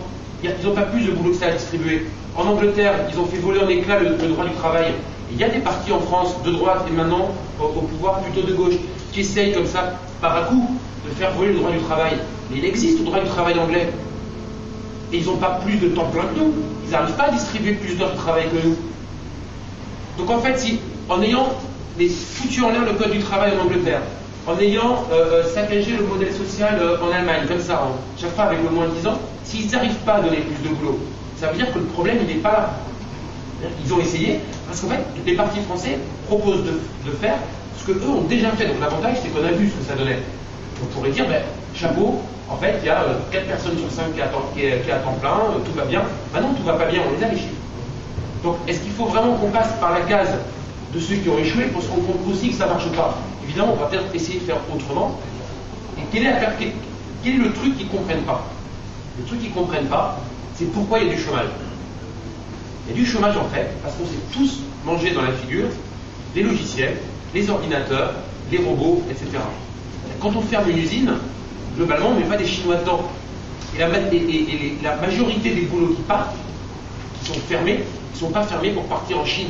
S2: Ils n'ont pas plus de boulot que ça à distribuer. En Angleterre, ils ont fait voler en éclats le droit du travail. Il y a des partis en France, de droite et maintenant au pouvoir plutôt de gauche, qui essayent comme ça, par à coup, de faire voler le droit du travail. Mais il existe le droit du travail anglais. Et ils n'ont pas plus de temps plein que nous. Ils n'arrivent pas à distribuer plus d'heures de travail que nous. Donc en fait, en ayant foutu en l'air le code du travail en Angleterre, en ayant saccagé le modèle social en Allemagne, comme ça, chaque fois avec le moins de 10 ans, s'ils n'arrivent pas à donner plus de boulot, ça veut dire que le problème, il n'est pas là. Ils ont essayé, parce qu'en fait, les partis français proposent de faire ce qu'eux ont déjà fait. Donc l'avantage, c'est qu'on a vu ce que ça donnait. On pourrait dire, ben, chapeau, en fait, il y a 4 personnes sur 5 qui est à temps plein, tout va bien. Ben non, tout va pas bien, on les a les chiffres. Donc, est-ce qu'il faut vraiment qu'on passe par la case de ceux qui ont échoué pour se rendre compte aussi que ça ne marche pas? Évidemment, on va peut-être essayer de faire autrement. Et quel est le truc qu'ils ne comprennent pas? Le truc qu'ils ne comprennent pas, c'est pourquoi il y a du chômage. Il y a du chômage en fait, parce qu'on s'est tous mangé dans la figure les logiciels, les ordinateurs, les robots, etc. Quand on ferme une usine, globalement, on ne met pas des Chinois dedans. Et la majorité des boulots qui partent, qui sont fermés, ils ne sont pas fermés pour partir en Chine.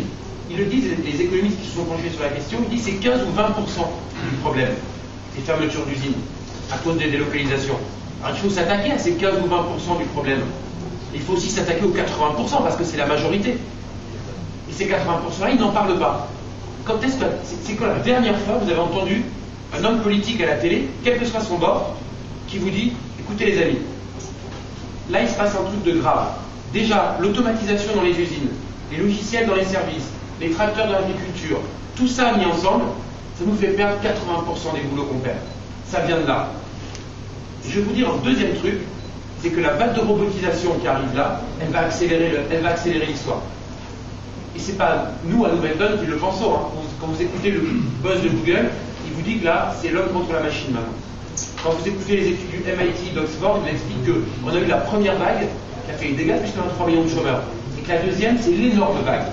S2: Ils le disent, les économistes qui se sont penchés sur la question, ils disent que c'est 15 ou 20% du problème, les fermetures d'usines, à cause des délocalisations. Alors il faut s'attaquer à ces 15 ou 20% du problème. Il faut aussi s'attaquer aux 80% parce que c'est la majorité. Et ces 80%-là, ils n'en parlent pas. Quand est-ce que c'est quand la dernière fois vous avez entendu un homme politique à la télé, quel que soit son bord, qui vous dit, écoutez les amis, là il se passe un truc de grave. Déjà, l'automatisation dans les usines, les logiciels dans les services, les tracteurs dans l'agriculture, tout ça mis ensemble, ça nous fait perdre 80% des boulots qu'on perd. Ça vient de là. Et je vais vous dire un deuxième truc, c'est que la vague de robotisation qui arrive là, elle va accélérer l'histoire. Et c'est pas nous à Nouvelle Donne qui le pensons. Hein. Quand vous écoutez le boss de Google, il vous dit que là, c'est l'homme contre la machine maintenant. Quand vous écoutez les études du MIT d'Oxford, il vous explique qu'on a eu la première vague qui a fait des dégâts puisqu'on a 3 millions de chômeurs. Et que la deuxième, c'est l'énorme vague.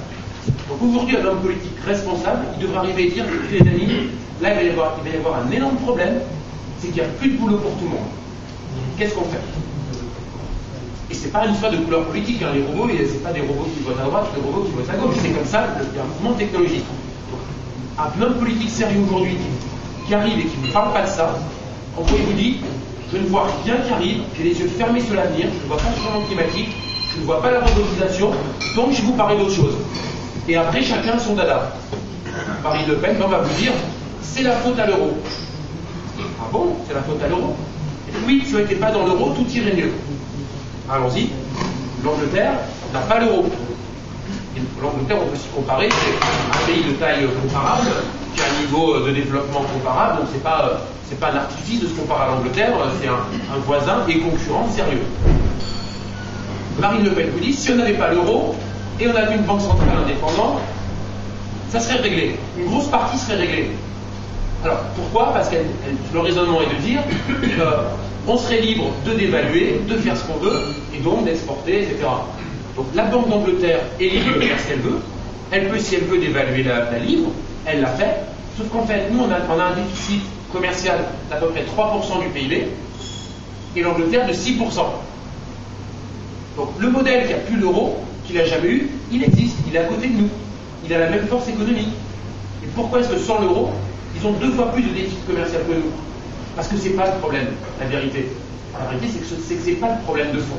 S2: Donc aujourd'hui, un homme politique responsable, il devrait arriver à dire, les amis, là il va y avoir un énorme problème, c'est qu'il n'y a plus de boulot pour tout le monde. Qu'est-ce qu'on fait? Et c'est pas une histoire de couleur politique, hein. Les robots, c'est pas des robots qui votent à droite, c'est des robots qui votent à gauche. C'est comme ça, il y a un mouvement technologique. Donc, un homme politique sérieux aujourd'hui qui arrive et qui ne parle pas de ça, en gros il vous dit, je ne vois rien qui arrive, j'ai les yeux fermés sur l'avenir, je ne vois pas le changement climatique, je ne vois pas la robotisation, donc je vous parler d'autre chose. Et après, chacun son dada. Marine Le Pen, on va vous dire, c'est la faute à l'euro. Ah bon, c'est la faute à l'euro? Oui, si on n'était pas dans l'euro, tout irait mieux. Allons-y, l'Angleterre n'a pas l'euro. L'Angleterre, on peut s'y comparer, c'est un pays de taille comparable, qui a un niveau de développement comparable, donc c'est pas un artifice de se comparer à l'Angleterre, c'est un voisin et concurrent sérieux. Marine Le Pen vous dit, si on n'avait pas l'euro, et on avait une banque centrale indépendante, ça serait réglé. Une grosse partie serait réglée. Alors, pourquoi? Parce que le raisonnement est de dire on serait libre de dévaluer, de faire ce qu'on veut, et donc d'exporter, etc. Donc la Banque d'Angleterre est libre de faire ce qu'elle veut. Elle peut, si elle veut, dévaluer la livre. Elle l'a fait. Sauf qu'en fait, nous, on a un déficit commercial d'à peu près 3% du PIB, et l'Angleterre de 6%. Donc le modèle qui a plus l'euro, qu'il n'a jamais eu, il existe, il est à côté de nous. Il a la même force économique. Et pourquoi est-ce que sans l'euro, ils ont 2 fois plus de déficit commercial que nous? Parce que c'est pas le problème, la vérité. La vérité, c'est que c'est pas le problème de fond.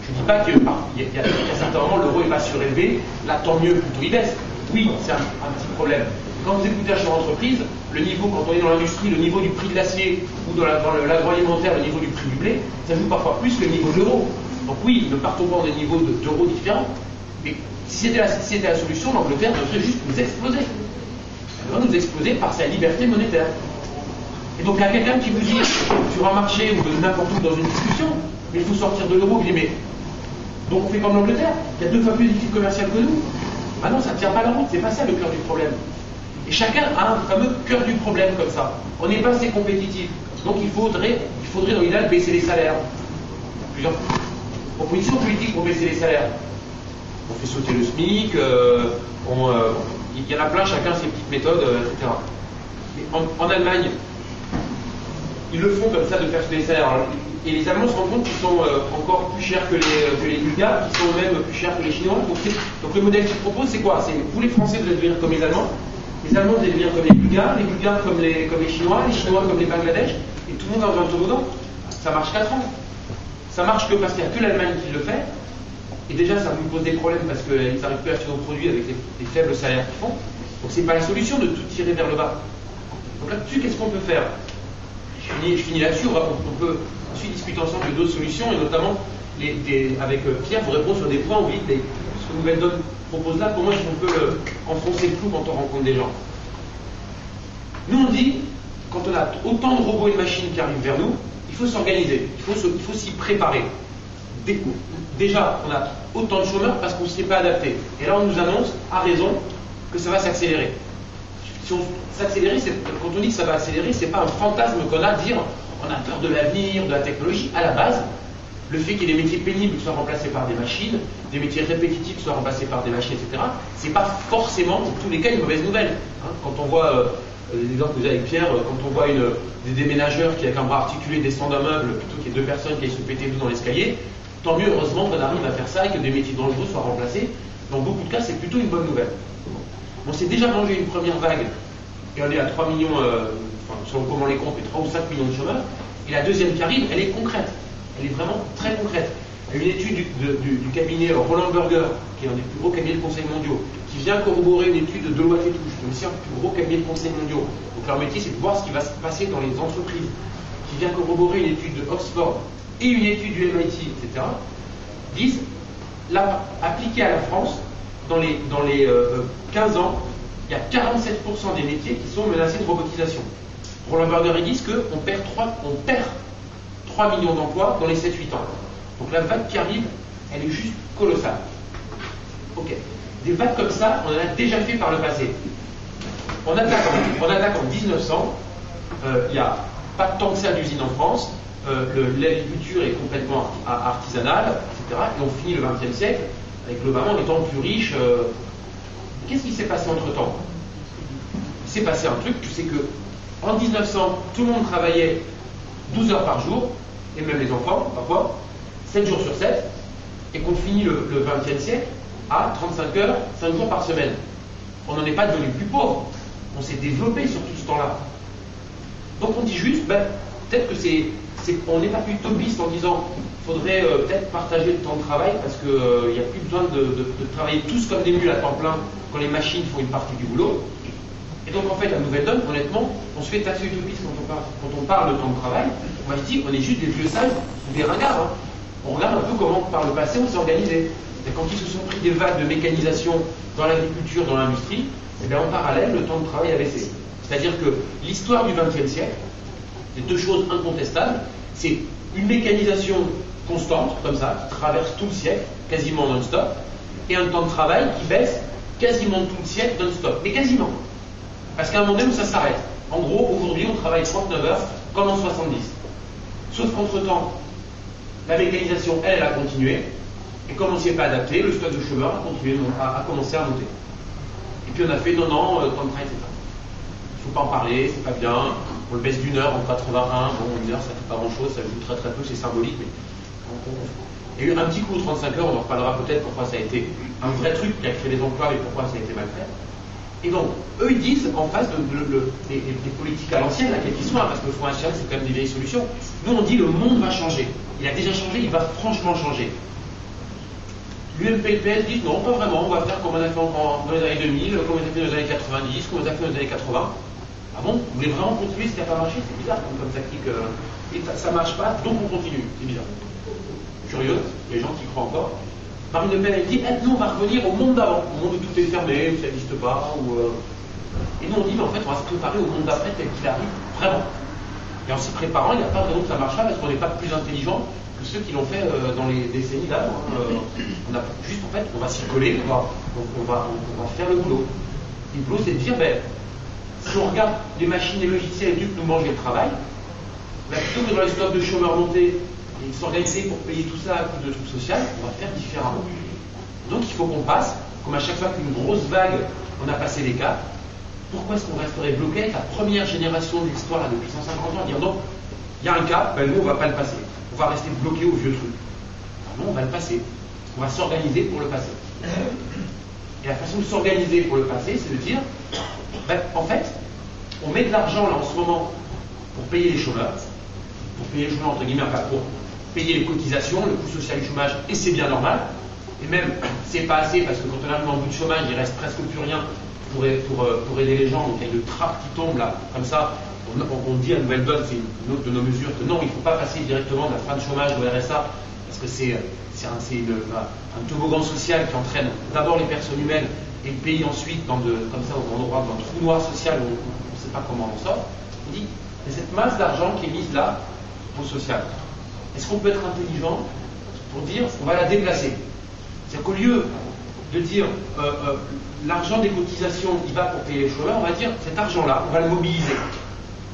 S2: Je ne dis pas qu'il y a certains moments l'euro n'est pas surélevé, là tant mieux, plutôt il baisse. Oui, c'est un petit problème. Quand vous écoutez un chef d'entreprise, le niveau, quand on est dans l'industrie, le niveau du prix de l'acier ou dans l'agroalimentaire, le niveau du prix du blé, ça joue parfois plus que le niveau de l'euro. Donc oui, ne partons pas dans des niveaux d'euros différents, mais si c'était la solution, l'Angleterre devrait juste nous exploser. Elle devrait nous exploser par sa liberté monétaire. Et donc il y a quelqu'un qui vous dit sur un marché ou de n'importe où dans une discussion, mais il faut sortir de l'euro, vous dites mais donc on fait comme l'Angleterre, qui a 2 fois plus de déficit commercial que nous. Ah non, ça ne tient pas la route, c'est pas ça le cœur du problème. Et chacun a un fameux cœur du problème comme ça. On n'est pas assez compétitif. Donc il faudrait dans l'idéal baisser les salaires. Plusieurs propositions politiques pour baisser les salaires. On fait sauter le SMIC, il y en a plein, chacun ses petites méthodes, etc. Mais en Allemagne, ils le font comme ça de faire sauter les salaires. Et les Allemands se rendent compte qu'ils sont encore plus chers que les Bulgares, qui sont eux-mêmes plus chers que les Chinois. Donc le modèle qu'ils proposent, c'est quoi? C'est vous les Français, vous allez devenir comme les Allemands vous allez devenir comme les Bulgares comme les Chinois comme les Bangladesh, et tout le monde dans un toboggan. Ça marche 4 ans. Ça marche que parce qu'il n'y a que l'Allemagne qui le fait, et déjà ça vous pose des problèmes parce qu'ils n'arrivent plus à acheter nos produits avec les faibles salaires qu'ils font. Donc c'est pas la solution de tout tirer vers le bas. Donc là-dessus, qu'est-ce qu'on peut faire? Je finis là-dessus, on peut ensuite discuter ensemble de d'autres solutions, et notamment avec Pierre, vous répondre sur des points, oui, ce que Nouvelle Donne propose là, comment est-ce qu'on peut enfoncer le clou quand on rencontre des gens? Nous on dit, quand on a autant de robots et de machines qui arrivent vers nous, il faut s'organiser, il faut s'y préparer. Déjà, on a autant de chômeurs parce qu'on ne s'y est pas adapté. Et là, on nous annonce, à raison, que ça va s'accélérer. Si quand on dit que ça va accélérer, c'est pas un fantasme qu'on a de dire on a peur de l'avenir, de la technologie. À la base, le fait qu'il y ait des métiers pénibles qui soient remplacés par des machines, des métiers répétitifs qui soient remplacés par des machines, etc., c'est pas forcément, dans tous les cas, une mauvaise nouvelle. Quand on voit l'exemple que vous avez avec Pierre, quand on voit des déménageurs qui, avec un bras articulé, descendent d'un meuble plutôt qu'il y ait 2 personnes qui aillent se péter le dos dans l'escalier, tant mieux, heureusement, qu'on arrive à faire ça et que des métiers dangereux soient remplacés. Dans beaucoup de cas, c'est plutôt une bonne nouvelle. On s'est déjà mangé une première vague, et on est à 3 millions, selon comment on les compte, mais 3 ou 5 millions de chômeurs, et la deuxième qui arrive, elle est concrète. Elle est vraiment très concrète. Il y a une étude du cabinet Roland Berger, qui est un des plus gros cabinets de conseil mondiaux, qui vient corroborer une étude de Deloitte et Touche, qui est aussi un plus gros cabinet de conseil mondiaux. Donc leur métier, c'est de voir ce qui va se passer dans les entreprises, qui vient corroborer une étude de Oxford et une étude du MIT, etc., disent, là, appliqué à la France, dans les 15 ans, il y a 47% des métiers qui sont menacés de robotisation. Roland Berger, ils disent qu'on perd 3 millions d'emplois dans les 7-8 ans. Donc la vague qui arrive, elle est juste colossale. Ok. Des vagues comme ça, on en a déjà fait par le passé. On attaque en 1900, il n'y a pas tant que ça d'usines en France, l'agriculture est complètement artisanale, etc. Et on finit le XXe siècle, avec globalement en étant plus riche. Qu'est-ce qui s'est passé entre-temps? Il s'est passé un truc, c'est que en 1900, tout le monde travaillait 12 heures par jour, et même les enfants, parfois, 7 jours sur 7, et qu'on finit le XXe siècle à 35 heures, 5 jours par semaine. On n'en est pas devenu plus pauvre. On s'est développé sur tout ce temps-là. Donc on dit juste, peut-être que on n'est pas plus utopiste en disant il faudrait peut-être partager le temps de travail parce qu'il n'y a plus besoin de travailler tous comme des mules à temps plein quand les machines font une partie du boulot. Et donc en fait, la Nouvelle Donne, honnêtement, on se fait taxer utopiste quand on parle de temps de travail. On va se dire, on est juste des vieux sages ou des ringards. Hein. On regarde un peu comment par le passé on s'est organisé. Et quand ils se sont pris des vagues de mécanisation dans l'agriculture, dans l'industrie, et bien en parallèle, le temps de travail a baissé. C'est-à-dire que l'histoire du XXe siècle, c'est 2 choses incontestables. C'est une mécanisation constante, comme ça, qui traverse tout le siècle, quasiment non-stop, et un temps de travail qui baisse quasiment tout le siècle non-stop. Mais quasiment. Parce qu'à un moment donné où ça s'arrête. En gros, aujourd'hui, on travaille 39 heures, comme en 70. Sauf qu'entre-temps, la mécanisation, elle a continué, et comme on ne s'y est pas adapté, le stock de chômeurs a commencé à monter. Et puis on a fait temps de travail, etc. Il ne faut pas en parler, c'est pas bien, on le baisse d'1 heure en 81, bon, 1 heure ça fait pas grand-chose, ça joue très très peu, c'est symbolique, mais il y a eu un petit coup aux 35 heures, on en reparlera peut-être pourquoi ça a été un vrai truc qui a créé des emplois et pourquoi ça a été mal fait. Et donc, eux, ils disent, en face des politiques à l'ancienne, quelles qu'ils soient, parce que le Front National, c'est quand même des vieilles solutions, nous, on dit le monde va changer. Il a déjà changé, il va franchement changer. L'UMP et le PS disent non, pas vraiment, on va faire comme on a fait dans les années 2000, comme on a fait dans les années 90, comme on a fait dans les années 80. Ah bon, vous voulez vraiment continuer ce qui n'a pas marché? C'est bizarre comme tactique. Et ça ne marche pas, donc on continue. C'est bizarre. Curieux, les gens qui y croient encore. Marine Le Pen, elle dit nous, on va revenir au monde d'avant, au monde où tout est fermé, où ça n'existe pas. Et nous, on dit mais en fait, on va se préparer au monde d'après tel qu'il arrive vraiment. Et en s'y préparant, il n'y a pas de raison que ça marche pas parce qu'on n'est pas plus intelligent que ceux qui l'ont fait dans les décennies d'avant. On a juste, en fait, on va s'y coller, on va faire le boulot. Et le boulot, c'est de dire si on regarde les machines, les logiciels et tout nous manger le travail, plutôt que dans les stocks de chômeurs montés et s'organiser pour payer tout ça à coup de trucs sociaux, on va faire différemment. Donc il faut qu'on passe, comme à chaque fois qu'une grosse vague, on a passé les caps. Pourquoi est-ce qu'on resterait bloqué avec la première génération de l'histoire depuis 150 ans, dire non, il y a un cap, nous on ne va pas le passer. On va rester bloqué au vieux truc. Non, on va le passer. On va s'organiser pour le passer. Et la façon de s'organiser pour le passer, c'est de dire, en fait, on met de l'argent là en ce moment pour payer les chômeurs, entre guillemets, enfin pour payer les cotisations, le coût social du chômage, et c'est bien normal. Et même, c'est pas assez, parce que quand on arrive en bout de chômage, il reste presque plus rien pour aider les gens. Donc il y a une trappe qui tombe là, comme ça. On dit à Nouvelle Donne, c'est une autre de nos mesures, que non, il ne faut pas passer directement de la fin de chômage au RSA, parce que c'est un toboggan social qui entraîne d'abord les personnes humaines et le pays ensuite comme ça, dans un trou noir social où on ne sait pas comment on en sort. On dit, il y a cette masse d'argent qui est mise là au social. Est-ce qu'on peut être intelligent pour dire on va la déplacer? C'est-à-dire qu'au lieu de dire l'argent des cotisations il va pour payer les chômeurs, on va dire cet argent-là, on va le mobiliser.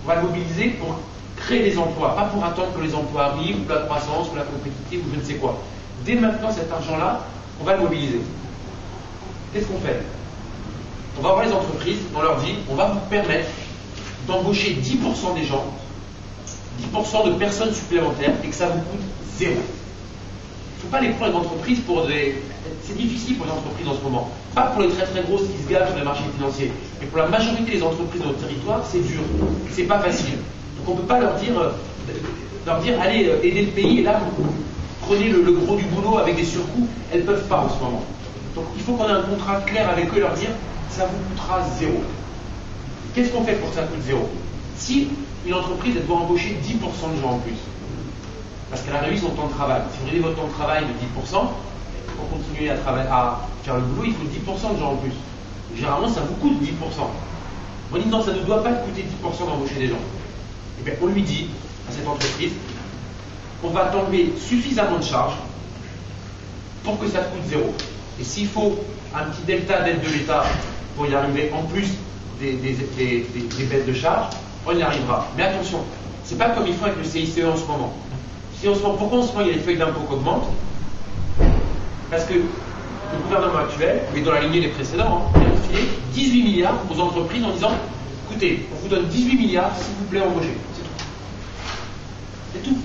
S2: On va le mobiliser pour créer des emplois, pas pour attendre que les emplois arrivent, ou la croissance, ou la compétitivité, ou je ne sais quoi. Dès maintenant, cet argent-là, on va le mobiliser. Qu'est-ce qu'on fait? On va voir les entreprises, on leur dit on va vous permettre d'embaucher 10% des gens, 10% de personnes supplémentaires, et que ça vous coûte zéro. Il ne faut pas les prendre les entreprises pour des... C'est difficile pour les entreprises en ce moment. Pas pour les très très grosses qui se gavent sur les marchés financiers. Mais pour la majorité des entreprises de notre territoire, c'est dur. C'est pas facile. Donc on ne peut pas leur dire allez, aidez le pays, et là, vous prenez le gros du boulot avec des surcoûts. Elles ne peuvent pas en ce moment. Donc il faut qu'on ait un contrat clair avec eux et leur dire ça vous coûtera zéro. Qu'est-ce qu'on fait pour que ça coûte zéro? Si une entreprise elle doit embaucher 10% de gens en plus, parce qu'elle a réduit son temps de travail. Si vous réduisez votre temps de travail de 10%, pour continuer à faire le boulot, il faut 10% de gens en plus. Généralement, ça vous coûte 10%. On dit non, ça ne doit pas coûter 10% d'embaucher des gens. Et bien, on lui dit à cette entreprise, on va t'enlever suffisamment de charges pour que ça te coûte zéro. Et s'il faut un petit delta d'aide de l'État pour y arriver, en plus des baisses de charges, on y arrivera. Mais attention, c'est pas comme il faut avec le CICE en ce moment. Pourquoi en ce moment il y a les feuilles d'impôt qui augmentent? Parce que le gouvernement actuel, mais dans la lignée des précédents, il a filé 18 milliards aux entreprises en disant écoutez, on vous donne 18 milliards, s'il vous plaît, embauchez. C'est tout.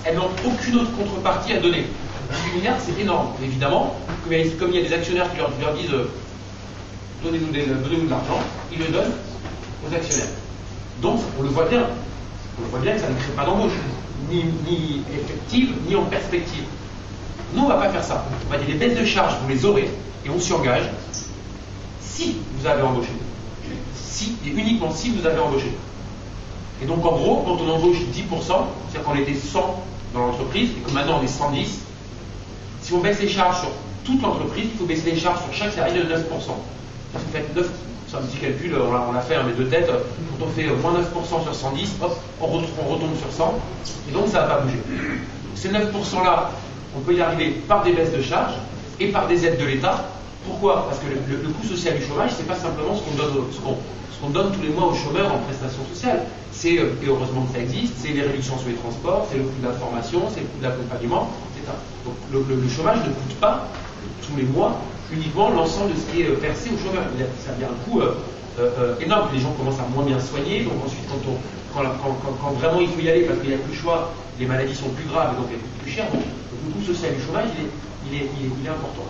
S2: Elles n'ont aucune autre contrepartie à donner. 18 milliards, c'est énorme. Évidemment, comme il y a des actionnaires qui leur disent donnez-nous de l'argent, ils le donnent aux actionnaires. Donc, on le voit bien. On le voit bien que ça ne crée pas d'embauche, ni effective, ni en perspective. Nous, on ne va pas faire ça. On va dire les baisses de charges, vous les aurez, et on s'y engage, si vous avez embauché. Si, et uniquement si vous avez embauché. Et donc, en gros, quand on embauche 10%, c'est-à-dire qu'on était 100 dans l'entreprise, et que maintenant on est 110, si on baisse les charges sur toute l'entreprise, il faut baisser les charges sur chaque salarié de 9%. Parce que vous faites 9%. C'est un petit calcul, on l'a fait à mes deux têtes. Quand on fait moins 9% sur 110, hop, on retombe sur 100, et donc ça ne va pas bouger. Ces 9%-là, on peut y arriver par des baisses de charges et par des aides de l'État. Pourquoi? Parce que le coût social du chômage, c'est pas simplement ce qu'on donne tous les mois aux chômeurs en prestations sociales. C'est, et heureusement que ça existe, c'est les réductions sur les transports, c'est le coût de la formation, c'est le coût de l'accompagnement, etc. Donc le chômage ne coûte pas tous les mois uniquement l'ensemble de ce qui est versé aux chômeurs. Ça a un coût énorme. Les gens commencent à moins bien soigner, donc ensuite quand vraiment il faut y aller parce qu'il n'y a plus le choix, les maladies sont plus graves et donc elles coûtent plus cher. Donc le coût social du chômage, il est important.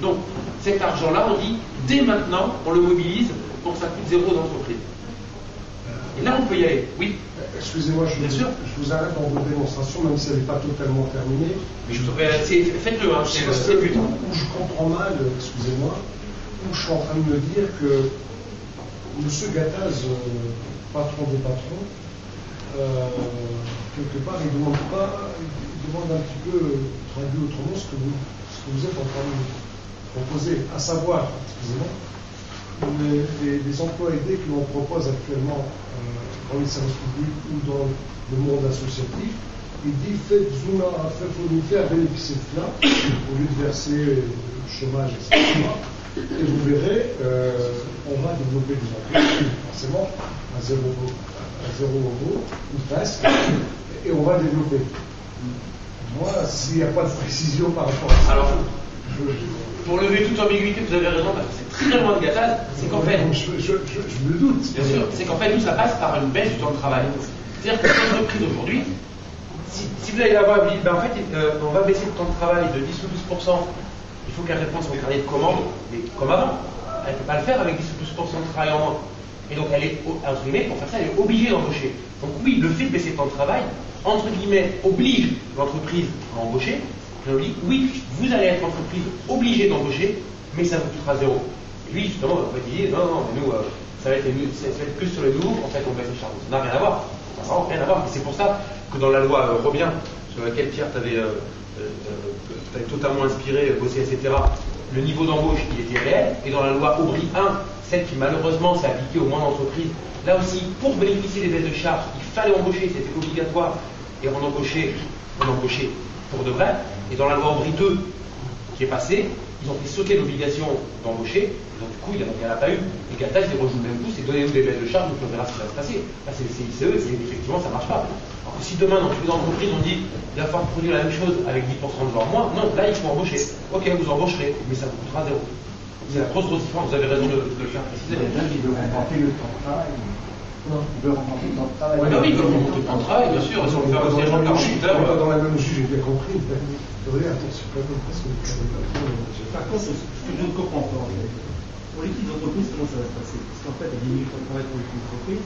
S2: Donc, cet argent-là, on dit, dès maintenant, on le mobilise pour que ça coûte zéro d'entreprise. Et là, on peut y aller. Oui.
S3: Excusez-moi, je vous arrête dans votre démonstration, même si elle n'est pas totalement terminée.
S2: Mais faites-le, hein, c'est le but.
S3: Où je comprends mal, excusez-moi, où je suis en train de me dire que M. Gattaz, patron des patrons, quelque part, il demande un petit peu, traduit autrement, ce que vous êtes en train de proposer, à savoir, excusez-moi, les emplois aidés que l'on propose actuellement dans les services publics ou dans le monde associatif. Il dit faites-nous faire bénéficier de cela au lieu de verser le chômage, etc. Et vous verrez, on va développer des emplois, forcément à zéro euro, ou presque, et on va développer. Moi, s'il n'y a pas de précision par rapport à ça.
S2: Alors, pour lever toute ambiguïté, vous avez raison, parce que c'est très loin de Gattaz, c'est qu'en fait.
S3: Je me doute.
S2: Bien sûr, c'est qu'en fait, nous, ça passe par une baisse du temps de travail. C'est-à-dire que l'entreprise aujourd'hui, si vous allez la voir, vous dites, ben, en fait, on va baisser le temps de travail de 10 ou 12%, il faut qu'elle réponde son carnet de commande, mais comme avant. Elle ne peut pas le faire avec 10 ou 12% de travail en moins. Et donc, elle est, entre guillemets, pour faire ça, elle est obligée d'embaucher. Donc, oui, le fait de baisser le temps de travail, entre guillemets, oblige l'entreprise à embaucher. Oui, vous allez être entreprise obligée d'embaucher, mais ça vous coûtera zéro. Et lui, justement, il dit, non, mais nous, ça va être plus sur les nouveaux, en fait, on baisse les charges. Ça n'a rien à voir. Ça n'a vraiment rien à voir. Et c'est pour ça que dans la loi Robien, sur laquelle Pierre t'avait totalement inspiré, bossé, etc., le niveau d'embauche, il était réel. Et dans la loi Aubry 1, celle qui malheureusement s'est appliquée aux moins d'entreprises, là aussi, pour bénéficier des baisses de charges, il fallait embaucher, c'était obligatoire, et on embauchait pour de vrai. Et dans la loi Aubry 2 qui est passée, ils ont fait sauter l'obligation d'embaucher, donc du coup il n'y en a pas eu. Et Gattaz, il rejoue le même coup, c'est donnez-nous des baisses de charges, donc on verra ce qui va se passer. Là c'est le CICE, et effectivement ça ne marche pas. Alors que si demain dans toutes les entreprises on dit il va falloir produire la même chose avec 10% de leur moins, non, là il faut embaucher. Ok, vous embaucherez, mais ça vous coûtera zéro. C'est la grosse différence, vous avez raison de le faire préciser.
S4: Il y a des gens qui veulent remporter le temps de travail. Ils veulent remporter le temps de travail.
S2: Oui, ils veulent remporter le temps de travail, bien sûr, si on veut faire aussi les gens 48 heures.
S3: Dans la même logique, j'ai bien compris. Attention, parce que
S4: par contre, ce que je ne comprends pas, pour l'équipe d'entreprise, comment ça va se passer? Parce qu'en fait, il y a 10 000 temps de travail pour l'équipe d'entreprise.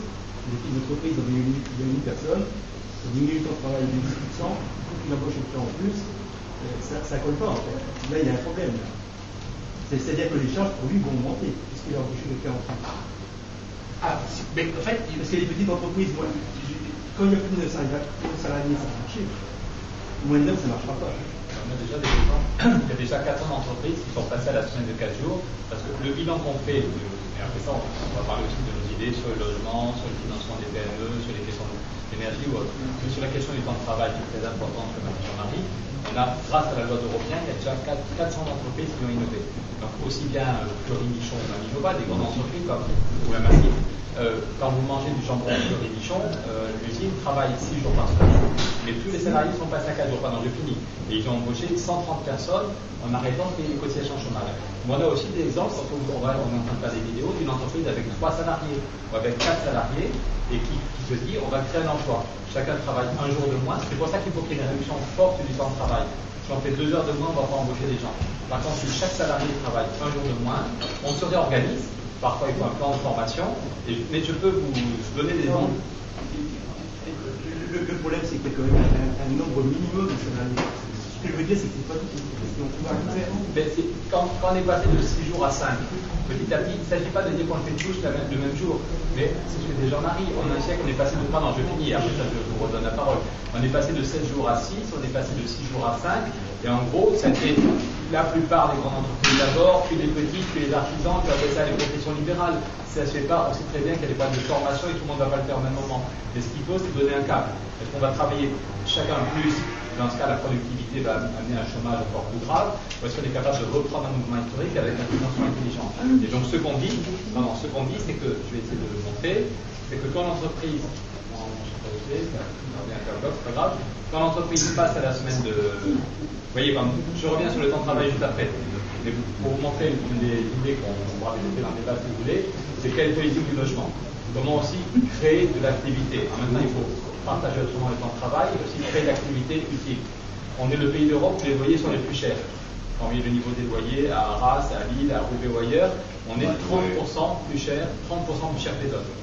S4: L'équipe d'entreprise, il y a 1000 personnes. 10 000 temps de travail de 10%, il faut qu'il embauche quelqu'un en plus. Ça ne colle pas, en fait. Là, il y a un problème. C'est-à-dire que les charges pour lui vont augmenter, puisqu'il a embauché quelqu'un en plus.
S2: Mais en fait,
S4: parce que les petites entreprises, moi, quand il y a plus de 9 salariés, ça va marcher. Moins de 9, ça ne marchera pas.
S5: On a déjà des exemples. Il y a déjà 400 entreprises qui sont passées à la semaine de 4 jours, parce que le bilan qu'on fait, et après ça, on va parler aussi de nos idées sur le logement, sur le financement des PME, sur les questions d'énergie ou autre. Mais sur la question du temps de travail, qui est très importante, comme a dit Jean-Marie, on a, grâce à la loi d'Européen, il y a déjà 400 entreprises qui ont innové. Donc aussi bien Fleury-Michon, même Innova, des grandes entreprises comme la Massif. Quand vous mangez du jambon Fleury-Michon, l'usine travaille 6 jours par semaine. Mais tous les salariés sont passés à 4 jours, pendant je finis. Et ils ont embauché 130 personnes en arrêtant de payer les cotisations chômage. Mais on a aussi des exemples, on est en train de faire des vidéos d'une entreprise avec 3 salariés ou avec 4 salariés et qui se dit on va créer un emploi. Chacun travaille un jour de moins. C'est pour ça qu'il faut qu'il y ait une réduction forte du temps de travail. Si on fait 2 heures de moins, on ne va pas embaucher des gens. Par contre, si chaque salarié travaille un jour de moins, on se réorganise. Parfois, il faut un plan de formation. Mais je peux vous donner des noms.
S4: Le problème, c'est qu'il y a quand même un nombre minimum de salariés. Ce que je veux dire, c'est que c'est pas tout ce qu'on peut faire.
S5: Quand on est passé de 6 jours à 5, petit à petit, il ne s'agit pas de dire qu'on le fait tous le même jour. Mais c'est ce que des Jean-Marie. En un siècle, on est passé de. Pardon, je finis, après ça, je vous redonne la parole. On est passé de 7 jours à 6, on est passé de 6 jours à 5. Et en gros, ça fait la plupart des grandes entreprises d'abord, puis les petites, puis les artisans, puis après ça, les professions libérales. Ça se fait pas, on sait très bien qu'il n'y a pas de formation et tout le monde ne va pas le faire au même moment. Mais ce qu'il faut, c'est donner un cap. Est-ce qu'on va travailler chacun plus? Dans ce cas, la productivité va amener un chômage encore plus grave. Ou est-ce qu'on est capable de reprendre un mouvement historique avec un financement intelligent? Et donc, ce qu'on dit, c'est que, je vais essayer de le montrer, c'est que quand l'entreprise, c'est pas grave, quand l'entreprise passe à la semaine de. Vous voyez, je reviens sur le temps de travail juste après. Mais pour vous montrer une des idées qu'on pourra développer dans le débat si vous voulez, c'est quelle politique du logement. Comment aussi créer de l'activité. En même temps, il faut partager autrement le temps de travail et aussi créer de l'activité utile. On est le pays d'Europe où les loyers sont les plus chers. quand on met le niveau des loyers à Arras, à Lille, à Roubaix ou ailleurs, on est 30% plus cher que les autres.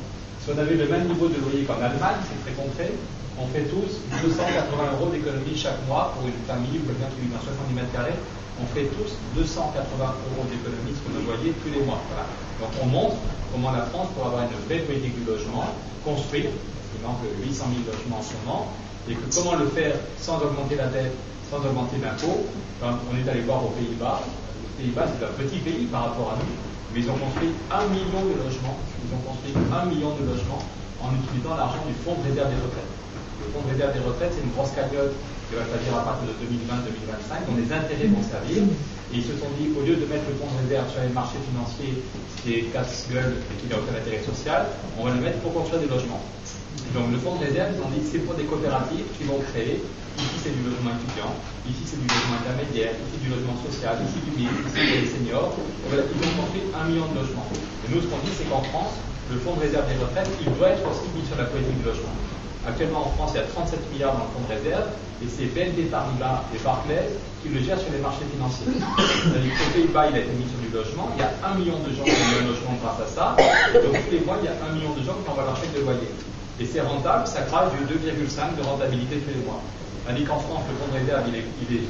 S5: Si on avait le même niveau de loyer qu'en Allemagne, c'est très concret, on fait tous 280 € d'économie chaque mois pour une famille ou quelqu'un qui vit dans 70 mètres carrés. On fait tous 280 € d'économie sur nos loyers tous les mois. Voilà. Donc on montre comment la France, pour avoir une belle politique du logement, construire, parce qu'il manque 800 000 logements en ce moment, et que comment le faire sans augmenter la dette, sans augmenter l'impôt. On est allé voir aux Pays-Bas. Les Pays-Bas, c'est un petit pays par rapport à nous, mais ils ont construit 1 million de logements. Ils ont construit 1 million de logements en utilisant l'argent du Fonds de réserve des retraites. Le Fonds de réserve des retraites, c'est une grosse cagnotte qui va servir à partir de 2020-2025, dont les intérêts vont servir. Et ils se sont dit, au lieu de mettre le fonds de réserve sur les marchés financiers, qui est casse-gueule et qui n'a aucun intérêt social, on va le mettre pour construire des logements. Donc le fonds de réserve, ils ont dit, c'est pour des coopératives qui vont créer. Ici, c'est du logement étudiant, ici, c'est du logement intermédiaire, ici, du logement social, ici, du mix, ici, des seniors. Voilà, ils ont construit 1 million de logements. Et nous, ce qu'on dit, c'est qu'en France, le fonds de réserve des retraites, il doit être aussi mis sur la politique du logement. Actuellement, en France, il y a 37 milliards dans le fonds de réserve, et c'est BNP Paribas et Barclays qui le gèrent sur les marchés financiers. Aux Pays-Bas, il a été mis sur du logement. Il y a 1 million de gens qui ont un logement grâce à ça. Donc, tous les mois, il y a 1 million de gens qui envoient leur chèque de loyer. Et c'est rentable, ça crache du 2,5 de rentabilité tous les mois. Tandis qu'en France, le fonds de réserve, il est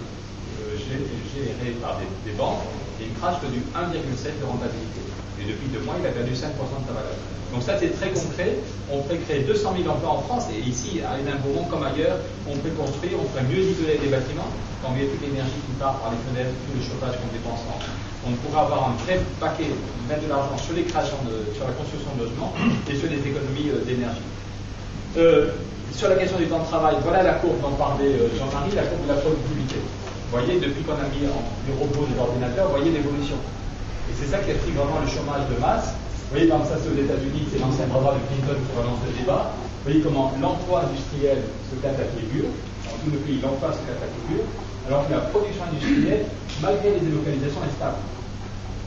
S5: géré par des banques, et il crache que du 1,7 de rentabilité. Et depuis 2 mois, il a perdu 5% de sa valeur. Donc ça, c'est très concret. On peut créer 200 000 emplois en France, et ici, à Hénin-Beaumont comme ailleurs, on peut construire, on pourrait mieux isoler les bâtiments, quand on met toute l'énergie qui part par les fenêtres, tout le chauffage qu'on dépense. On pourra avoir un vrai paquet, mettre de l'argent sur les créations, sur la construction de logements et sur les économies d'énergie. Sur la question du temps de travail, voilà la courbe dont parlait Jean-Marie, la courbe de la productivité. Vous voyez, depuis qu'on a mis les robots et l'ordinateur, vous voyez l'évolution. Et c'est ça qui explique vraiment le chômage de masse. Vous voyez, comme ça, c'est aux États-Unis, c'est l'ancien bras de Clinton qui relance le débat. Vous voyez comment l'emploi industriel se casse à figure. Dans tout le pays, l'emploi se casse à figure, alors que la production industrielle, malgré les délocalisations, est stable.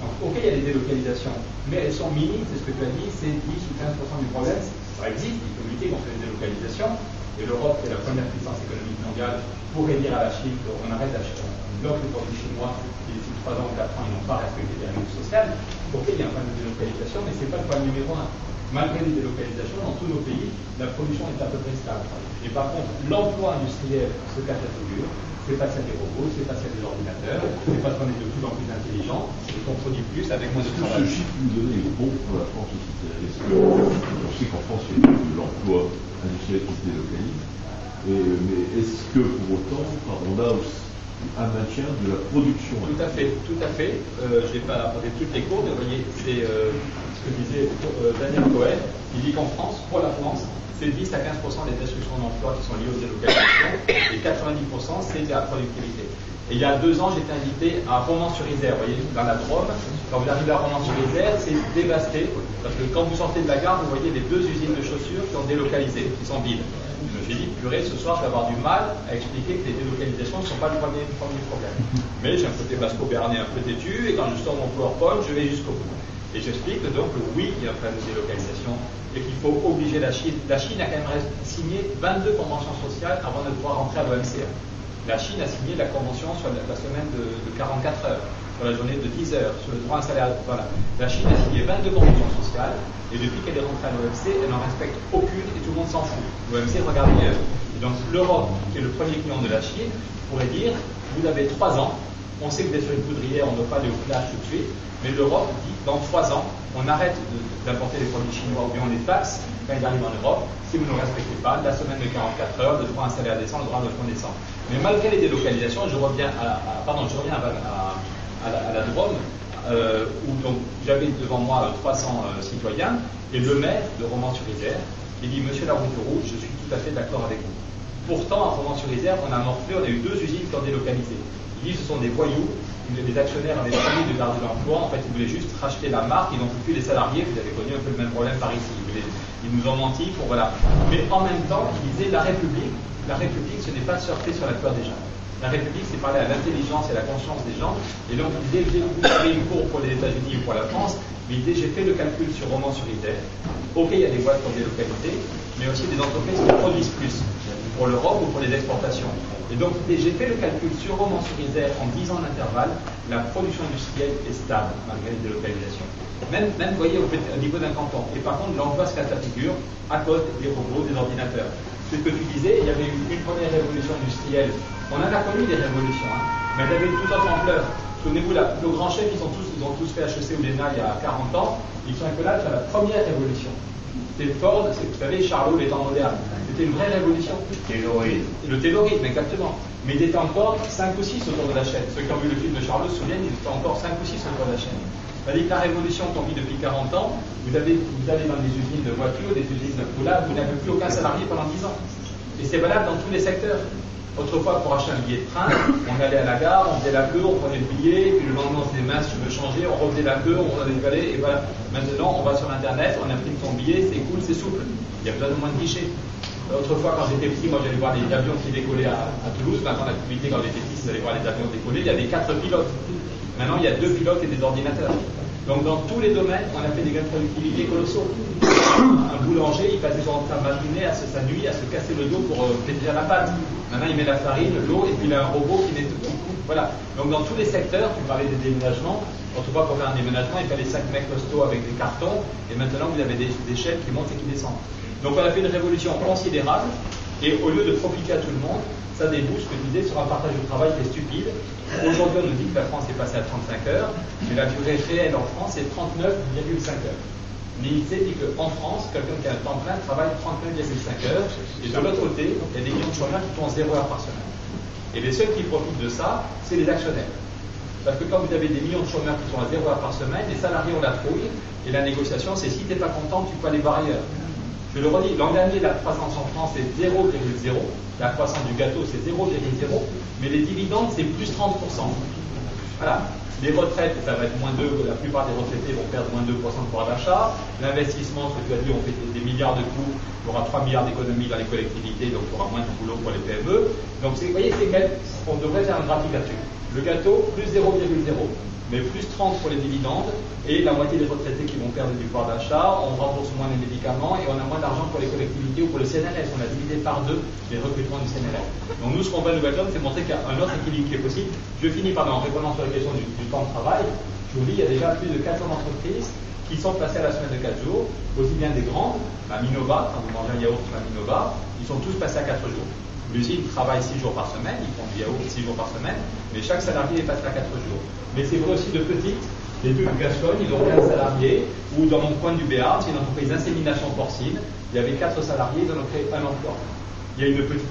S5: Donc, ok, il y a des délocalisations, mais elles sont minimes, c'est ce que tu as dit, c'est 10 ou 15% du problème. Ça existe, il faut lutter contre les délocalisations, et l'Europe est la première puissance économique mondiale pourrait dire à la Chine qu'on arrête d'acheter, on bloque les produits chinois, et d'ici 3 ans ou 4 ans, ils n'ont pas respecté les règles sociales. Ok, il y a un problème de délocalisation, mais ce n'est pas le problème numéro 1. Malgré les délocalisations, dans tous nos pays, la production est à peu près stable. Et par contre, l'emploi industriel se casse la figure. C'est pas celle des robots, c'est pas celle des ordinateurs, c'est parce qu'on est de plus en plus intelligent, et qu'on produit plus avec moins de travail.
S6: Ce chiffre que vous donnez est bon pour la France aussi. Est-ce que, on sait qu'en France, il y a de l'emploi industriel qui se délocalise, mais est-ce que pour autant, on a aussi un maintien de la production?
S5: Tout à fait, tout à fait. Je n'ai pas apporté toutes les courbes, mais vous voyez, c'est ce que disait Daniel Cohen. Il dit qu'en France, pour la France, c'est 10 à 15% des destructions d'emplois qui sont liées aux délocalisations, et 90% c'est de la productivité. Et il y a 2 ans, j'étais invité à Romans-sur-Isère, vous voyez, dans la Drôme. Quand vous arrivez à Romans-sur-Isère, c'est dévasté, parce que quand vous sortez de la gare, vous voyez les 2 usines de chaussures qui ont délocalisé, qui sont vides. J'ai dit, purée, ce soir, je vais avoir du mal à expliquer que les délocalisations ne sont pas le premier problème. Mais j'ai un côté basco-béarnais un peu têtu, et quand je sors mon PowerPoint, je vais jusqu'au bout. Et j'explique que donc, oui, il y a un problème de délocalisation, et qu'il faut obliger la Chine. La Chine a quand même signé 22 conventions sociales avant de pouvoir rentrer à l'OMC. La Chine a signé la convention sur la semaine de 44 heures, sur la journée de 10 heures, sur le droit à un salaire. Voilà. La Chine a signé 22 conventions sociales, et depuis qu'elle est rentrée à l'OMC, elle n'en respecte aucune, et tout le monde s'en fout. L'OMC regarde ailleurs. Et donc l'Europe, qui est le premier client de la Chine, pourrait dire, vous avez 3 ans, on sait que vous êtes sur une poudrière, on ne veut pas aller au flash tout de suite, mais l'Europe dit, dans 3 ans, on arrête d'importer les produits chinois ou bien on les taxe quand ils arrivent en Europe. Si vous ne respectez pas, la semaine de 44 heures, le droit à un salaire décent, le droit à un logement décent. Mais malgré les délocalisations, je reviens à la Drôme, où donc j'avais devant moi 300 citoyens, et le maire de Romans-sur-Isère, il dit, Monsieur la route rouge, je suis tout à fait d'accord avec vous. Pourtant, à Romans-sur-Isère, on a morflé, on a eu 2 usines qui ont délocalisé. Il dit, ce sont des voyous. Les actionnaires avaient promis de garder l'emploi, en fait ils voulaient juste racheter la marque, ils n'ont plus les salariés, vous avez connu un peu le même problème par ici, ils nous ont menti pour voilà. Mais en même temps, ils disaient la République ce n'est pas surfer sur la peur des gens. La République c'est parler à l'intelligence et à la conscience des gens, et donc il disait, vous avez une cour pour les États-Unis ou pour la France, mais il disait, j'ai fait le calcul sur Romans-sur-Isère, ok il y a des boîtes qui ont délocalisé, mais aussi des entreprises qui produisent plus, pour l'Europe ou pour les exportations. Et donc, j'ai fait le calcul sur Romans sur Isère en 10 ans d'intervalle, la production industrielle est stable, malgré les délocalisations. Même vous voyez, au niveau d'un canton. Et par contre, l'emploi se casse la figure à cause des robots, des ordinateurs. C'est ce que tu disais, il y avait eu une première révolution industrielle. On en a connu des révolutions, mais elles avaient une toute autre ampleur. Souvenez-vous, nos grands chefs, ils ont tous fait HEC ou l'ENA il y a 40 ans, ils sont un peu là sur la première révolution. C'était Ford, vous savez, Charlot, les temps modernes. C'était une vraie révolution. Le taylorisme, exactement. Mais il était encore 5 ou 6 autour de la chaîne. Ceux qui ont vu le film de Charlot se souviennent, il était encore 5 ou 6 autour de la chaîne. C'est-à-dire que la révolution qu'on vit depuis 40 ans, vous allez dans des usines de voitures, des usines de foulard, vous n'avez plus aucun salarié pendant 10 ans. Et c'est valable dans tous les secteurs. Autrefois, pour acheter un billet de train, on allait à la gare, on faisait la queue, on prenait le billet, puis le lendemain on se disait mince, je veux changer, on refaisait la queue, on allait et voilà. Maintenant, on va sur Internet, on imprime son billet, c'est cool, c'est souple. Il y a besoin de moins de guichets. Autrefois, quand j'étais petit, moi j'allais voir des avions qui décollaient à Toulouse. Maintenant, l'activité, quand j'étais petit, j'allais voir les avions décoller, il y avait 4 pilotes. Maintenant, il y a 2 pilotes et des ordinateurs. Donc, dans tous les domaines, on a fait des gains de productivité colossaux. Un boulanger, il passait son temps matinée, sa nuit, à se casser le dos pour pétrir la pâte. Maintenant, il met la farine, l'eau, et puis il a un robot qui met tout. Voilà. Donc, dans tous les secteurs, tu parlais des déménagements. Autrefois, pour faire un déménagement, il fallait 5 mecs costauds avec des cartons, et maintenant, vous avez des chaînes qui montent et qui descendent. Donc, on a fait une révolution considérable, et au lieu de profiter à tout le monde, ça débouche, ce que je disais, sur un partage du travail qui est stupide. Aujourd'hui, on nous dit que la France est passée à 35 heures, mais la durée réelle en France est 39,5 heures. L'INSEE dit qu'en France, quelqu'un qui a un temps plein travaille 39,5 heures, et de l'autre côté, il y a des millions de chômeurs qui font 0 heure par semaine. Et les seuls qui profitent de ça, c'est les actionnaires. Parce que quand vous avez des millions de chômeurs qui sont à 0 heure par semaine, les salariés ont la trouille, et la négociation, c'est si tu n'es pas content, tu peux aller voir ailleurs. Je le redis, l'an dernier, la croissance en France est 0,0. La croissance du gâteau, c'est 0,0. Mais les dividendes, c'est plus 30%. Voilà. Les retraites, ça va être moins 2. La plupart des retraités vont perdre moins 2% de pouvoir d'achat. L'investissement, ce que tu as dit, on fait des milliards de coûts. Il y aura 3 milliards d'économies dans les collectivités, donc il y aura moins de boulot pour les PME. Donc, vous voyez, on devrait faire un graphique là-dessus. Le gâteau, plus 0,0. Mais plus 30 pour les dividendes, et la moitié des retraités qui vont perdre du pouvoir d'achat, on rembourse moins les médicaments, et on a moins d'argent pour les collectivités ou pour le CNRS. On a divisé par 2 les recrutements du CNRS. Donc nous, ce qu'on va à Nouvelle-Zélande, c'est montrer qu'il y a un autre équilibre qui est possible. Je finis en répondant sur la question du temps de travail. Je vous dis, il y a déjà plus de 400 entreprises qui sont passées à la semaine de 4 jours, aussi bien des grandes, la Minova, quand vous mangez un yaourt la Minova, ils sont tous passés à 4 jours. L'usine travaille 6 jours par semaine, ils font du yaourt 6 jours par semaine, mais chaque salarié est passé à 4 jours. Mais c'est vrai aussi de petites, les deux de Gascogne, ils ont 15 salariés, ou dans mon coin du Béarn, c'est une entreprise d'insémination porcine, il y avait 4 salariés, ils en ont créé un emploi. Il y a une petite